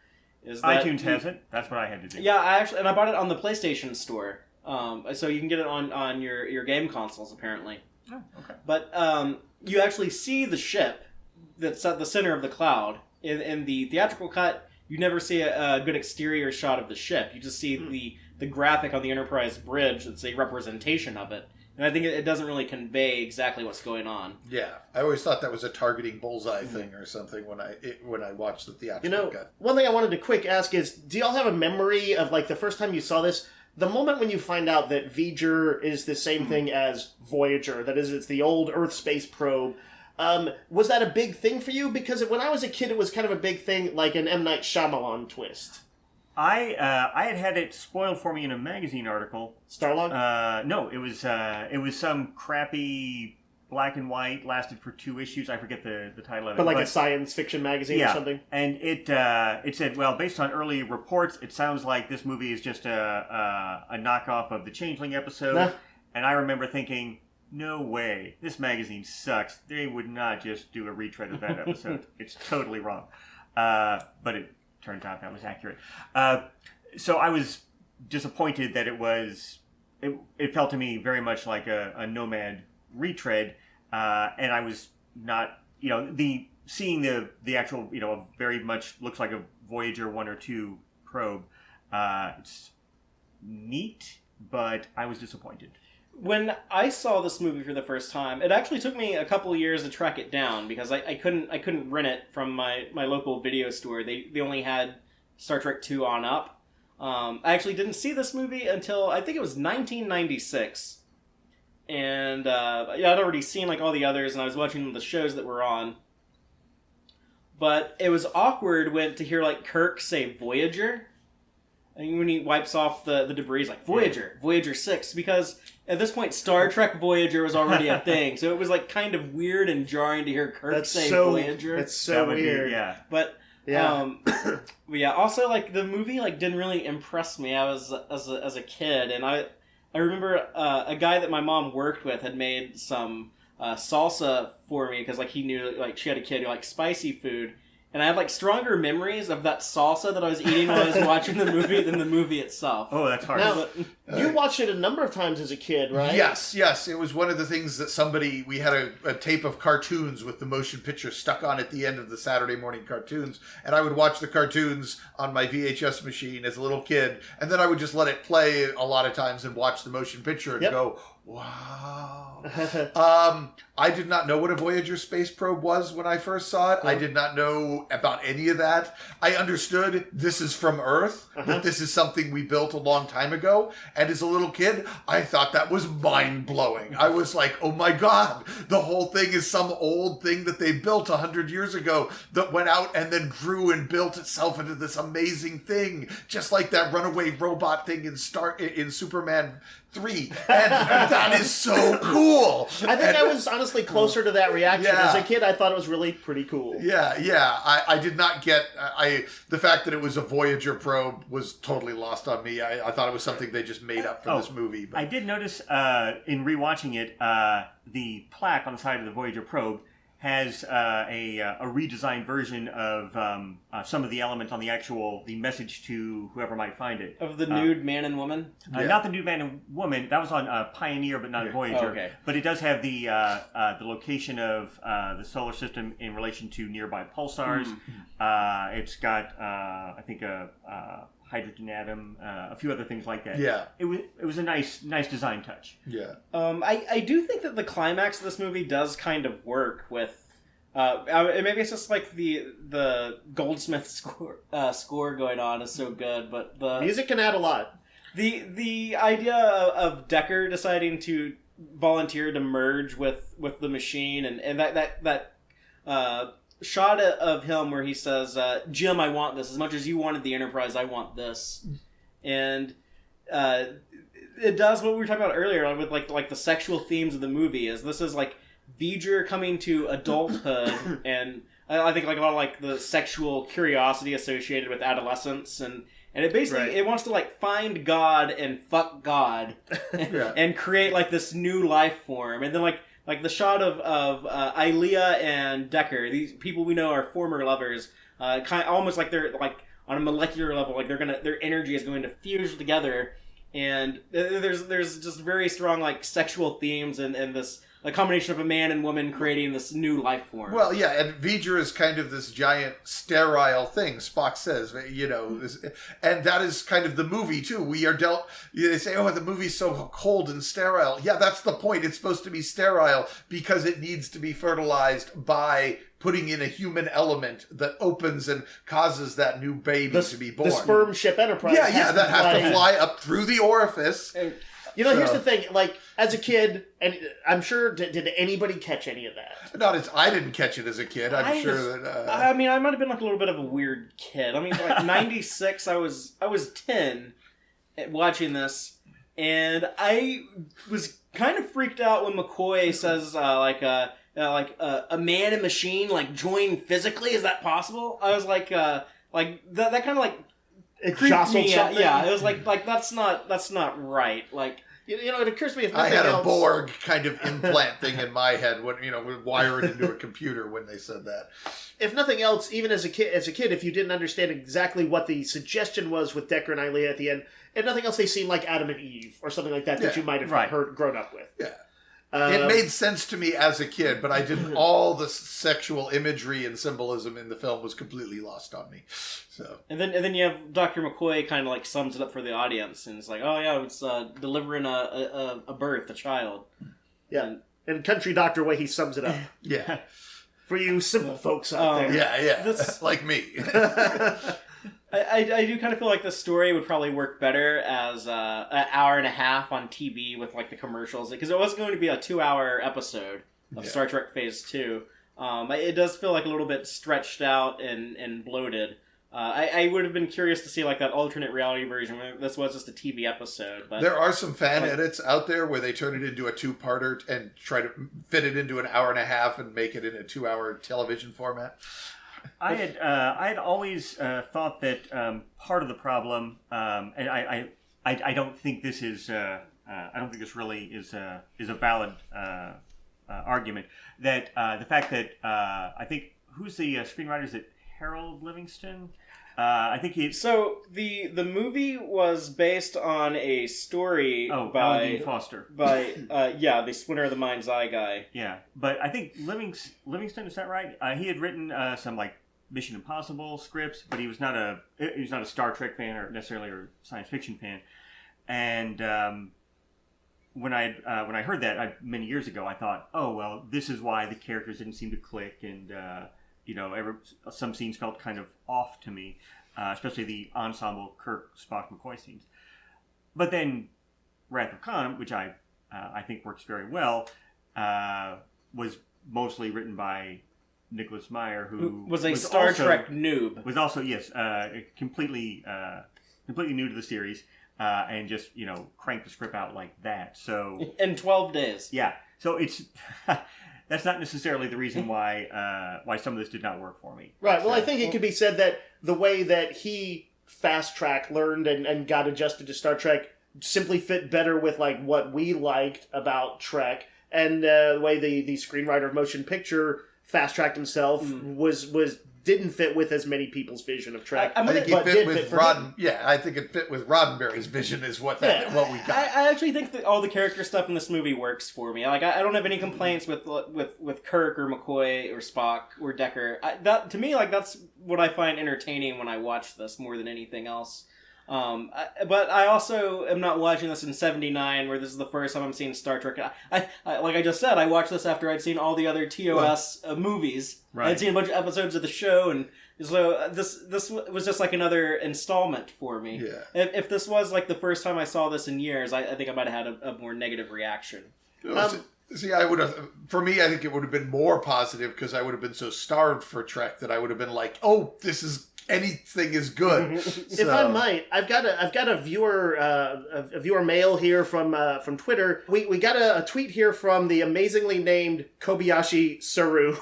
iTunes has it. That's what I had to do. Yeah, I bought it on the PlayStation Store, so you can get it on your game consoles apparently. Oh, okay. But you actually see the ship that's at the center of the cloud. In the theatrical cut, you never see a good exterior shot of the ship. You just see the graphic on the Enterprise bridge that's a representation of it. And I think it doesn't really convey exactly what's going on. Yeah, I always thought that was a targeting bullseye thing or something when I watched the theatrical cut. One thing I wanted to quick ask is, do y'all have a memory of the first time you saw this? The moment when you find out that V'ger is the same thing as Voyager, that is, it's the old Earth space probe. Was that a big thing for you? Because when I was a kid, it was kind of a big thing, like an M. Night Shyamalan twist. I had it spoiled for me in a magazine article. Starlog? No, it was some crappy black and white, lasted for 2 issues. I forget the title of it. But a science fiction magazine or something? And it said, well, based on early reports, it sounds like this movie is just a knockoff of the Changeling episode. Nah. And I remember thinking, no way, this magazine sucks. They would not just do a retread of that episode. It's totally wrong. But it turned out that was accurate. So I was disappointed that it felt to me very much like a Nomad retread, and I was not, seeing the actual, very much looks like a Voyager 1 or 2 probe. It's neat, but I was disappointed. When I saw this movie for the first time, it actually took me a couple of years to track it down because I couldn't rent it from my local video store. They only had Star Trek 2 on up. I actually didn't see this movie until I think it was 1996, and I'd already seen all the others, and I was watching the shows that were on. But it was awkward to hear Kirk say Voyager. And when he wipes off the debris, he's like, Voyager, Voyager 6, because at this point, Star Trek Voyager was already a thing, so it was kind of weird and jarring to hear Kirk say Voyager. That's so weird. But, also, the movie, didn't really impress me as a kid, and I remember a guy that my mom worked with had made some salsa for me, because, he knew, she had a kid who liked spicy food, And I had like stronger memories of that salsa that I was eating while I was watching the movie than the movie itself. Oh, that's hard. Now, you watched it a number of times as a kid, right? Yes. It was one of the things that we had a tape of cartoons with the motion picture stuck on at the end of the Saturday morning cartoons. And I would watch the cartoons on my VHS machine as a little kid. And then I would just let it play a lot of times and watch the motion picture and go, wow. I did not know what a Voyager space probe was when I first saw it. I did not know about any of that. I understood this is from Earth, that this is something we built a long time ago. And as a little kid, I thought that was mind-blowing. I was like, oh my God, the whole thing is some old thing that they built 100 years ago that went out and then grew and built itself into this amazing thing. Just like that runaway robot thing in Superman 3. And that is so cool. I think I was honestly closer to that reaction. Yeah. As a kid, I thought it was really pretty cool. Yeah. I did not get... the fact that it was a Voyager probe was totally lost on me. I thought it was something they just made up for this movie. But. I did notice in rewatching it, the plaque on the side of the Voyager probe has a redesigned version of some of the elements on the message to whoever might find it. Of the nude man and woman? Not the nude man and woman. That was on Pioneer, but not Voyager. Oh, okay. But it does have the location of the solar system in relation to nearby pulsars. It's got, I think, a hydrogen atom, a few other things like that. Yeah. It was a nice design touch. Yeah. I do think that the climax of this movie does kind of work with. Maybe it's just like the Goldsmith score going on is so good, but the Music can add a lot. The idea of Decker deciding to volunteer to merge with the machine and that shot of him where he says, Jim, I want this. As much as you wanted the Enterprise, I want this. And it does what we were talking about earlier with like the sexual themes of the movie. This is like V'ger coming to adulthood and I think like a lot of like the sexual curiosity associated with adolescence and it basically it wants to like find God and fuck God and create like this new life form. And then like the shot of Ilia and Decker, these people we know are former lovers, kind of almost like they're like on a molecular level, like their energy is going to fuse together, and there's just very strong like sexual themes and this a combination of a man and woman creating this new life form. Well, yeah, and V'ger is kind of this giant sterile thing, Spock says, and that is kind of the movie, too. We are they say, oh, the movie's so cold and sterile. Yeah, that's the point. It's supposed to be sterile because it needs to be fertilized by putting in a human element that opens and causes that new baby to be born. The sperm ship Enterprise that has to fly up through the orifice. Here's the thing. Like, as a kid, and I'm sure, did anybody catch any of that? I didn't catch it as a kid. I'm sure that... I mean, I might have been like a little bit of a weird kid. I mean, like 96, I was 10 watching this, and I was kind of freaked out when McCoy says, a man and machine, like, join physically. Is that possible? I was like that kind of like... It jostled something. Yeah, it was like that's not right. Like it occurs to me if nothing I had else, a Borg kind of implant thing in my head when would wire it into a computer when they said that. If nothing else, even as a kid, if you didn't understand exactly what the suggestion was with Decker and Ilia at the end, if nothing else, they seem like Adam and Eve or something like that that you might have grown up with. Yeah. It made sense to me as a kid, but I didn't. All the sexual imagery and symbolism in the film was completely lost on me. So, and then you have Dr. McCoy kind of like sums it up for the audience, and it's like, oh yeah, it's delivering a birth, a child. Yeah, in Country Doctor way, he sums it up. Yeah, for you simple folks out there. Yeah, like me. I do kind of feel like the story would probably work better as an hour and a half on TV with like the commercials, because it was going to be a 2-hour episode of Star Trek Phase 2. It does feel like a little bit stretched out and bloated. I would have been curious to see like that alternate reality version where this was just a TV episode. But there are some fan edits out there where they turn it into a 2-parter and try to fit it into an hour and a half and make it in a 2-hour television format. I had always thought that part of the problem, and I don't think this is I don't think this really is a valid argument, that the fact that I think who's the screenwriter, is it Harold Livingston. I think he. So the movie was based on a story Alan by Dean Foster. by the Splinter of the Mind's Eye guy. Yeah, but I think Livingston, is that right? He had written some like Mission Impossible scripts, but he was not a Star Trek fan or necessarily a science fiction fan. And when I heard that many years ago, I thought, oh well, this is why the characters didn't seem to click, and some scenes felt kind of off to me, especially the ensemble Kirk, Spock, McCoy scenes. But then Wrath of Khan, which I think works very well, was mostly written by Nicholas Meyer, who was a Star Trek noob. Was also completely new to the series, and just cranked the script out like that. So in 12 days. Yeah. So it's. That's not necessarily the reason why some of this did not work for me. Right. Well, I think it could be said that the way that he fast-track learned and got adjusted to Star Trek simply fit better with like what we liked about Trek, and the way the screenwriter of motion picture fast-tracked himself didn't fit with as many people's vision of Trek. I think it fit with I think it fit with Roddenberry's vision is what we got. I actually think that all the character stuff in this movie works for me. Like I don't have any complaints with Kirk or McCoy or Spock or Decker. To me, like that's what I find entertaining when I watch this more than anything else. But I also am not watching this in '79, where this is the first time I'm seeing Star Trek. I like I just said, I watched this after I'd seen all the other TOS movies. Right. I'd seen a bunch of episodes of the show, and so this was just like another installment for me. Yeah. If this was like the first time I saw this in years, I think I might have had a more negative reaction. See, I would have. For me, I think it would have been more positive because I would have been so starved for Trek that I would have been like, "Oh, this is." Anything is good. If I might, I've got a viewer mail here from Twitter. We got a tweet here from the amazingly named Kobayashi Saru,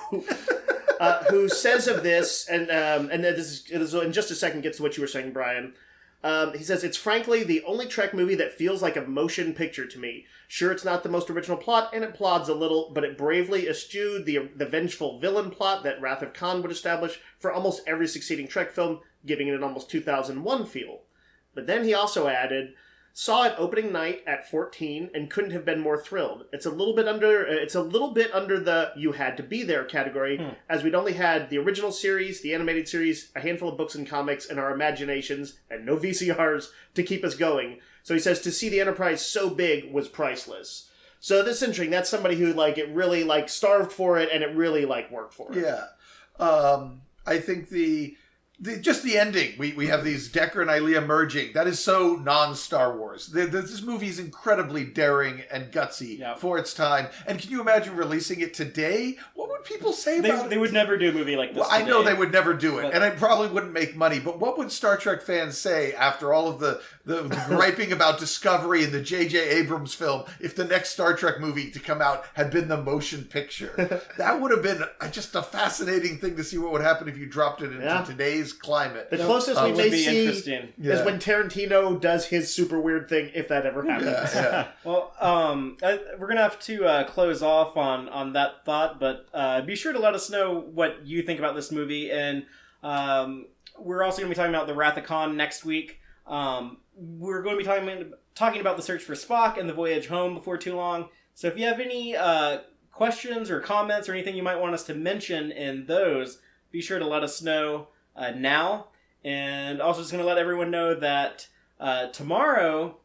who says of this, and this is in just a second gets to what you were saying, Brian. He says, it's frankly the only Trek movie that feels like a motion picture to me. Sure, it's not the most original plot, and it plods a little, but it bravely eschewed the vengeful villain plot that Wrath of Khan would establish for almost every succeeding Trek film, giving it an almost 2001 feel. But then he also added, saw it opening night at 14 and couldn't have been more thrilled. It's a little bit under the you had to be there category, as we'd only had the original series, the animated series, a handful of books and comics, and our imaginations, and no VCRs to keep us going. So he says to see the Enterprise so big was priceless. So this is interesting. That's somebody who it really starved for it, and it really worked for it. Yeah. I think just the ending. We have these Decker and Ilia merging. That is so non-Star Wars. This movie is incredibly daring and gutsy for its time. And can you imagine releasing it today? What would people say about it? They would never do a movie like this today. I know they would never do it. And it probably wouldn't make money. But what would Star Trek fans say after all of the griping about Discovery and the J.J. Abrams film if the next Star Trek movie to come out had been the motion picture? That would have been just a fascinating thing to see what would happen if you dropped it into today's climate. The closest we may see is when Tarantino does his super weird thing, if that ever happens. Yeah. Well, we're going to have to close off on that thought, but be sure to let us know what you think about this movie, and we're also going to be talking about the Wrath of Khan next week. We're going to be talking about the search for Spock and the voyage home before too long, so if you have any questions or comments or anything you might want us to mention in those, be sure to let us know now. And also just going to let everyone know that tomorrow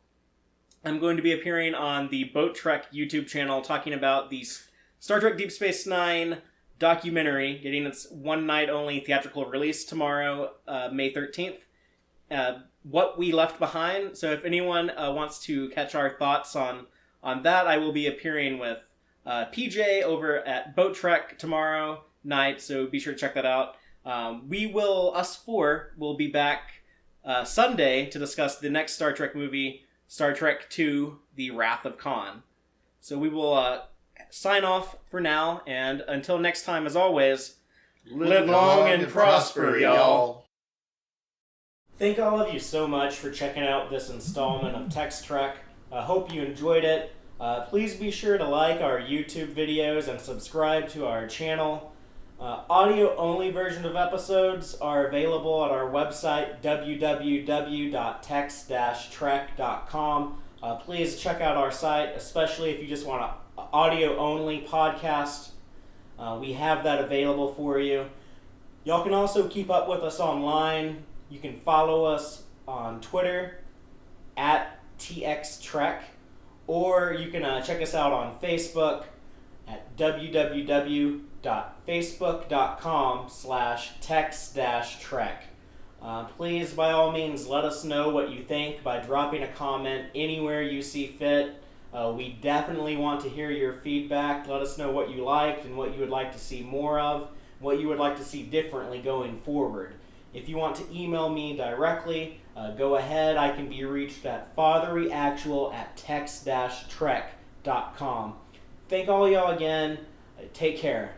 I'm going to be appearing on the Boat Trek YouTube channel talking about the Star Trek Deep Space Nine documentary getting its one night only theatrical release tomorrow, May 13th. What We Left Behind. So if anyone wants to catch our thoughts on that, I will be appearing with PJ over at Boat Trek tomorrow night, so be sure to check that out. Us four will be back Sunday to discuss the next Star Trek movie, Star Trek II, The Wrath of Khan. So we will sign off for now, and until next time, as always, live long and prosper, y'all. Thank all of you so much for checking out this installment of Tex-Trek. I hope you enjoyed it. Please be sure to like our YouTube videos and subscribe to our channel. Audio-only version of episodes are available at our website, www.tex-trek.com. Please check out our site, especially if you just want an audio-only podcast. We have that available for you. Y'all can also keep up with us online. You can follow us on Twitter at Tex-Trek, or you can check us out on Facebook at www.facebook.com/tex-trek. Please, by all means, let us know what you think by dropping a comment anywhere you see fit. We definitely want to hear your feedback. Let us know what you liked and what you would like to see more of, what you would like to see differently going forward. If you want to email me directly, go ahead. I can be reached at fatherlyactual@tex-trek.com. Thank all y'all again. Take care.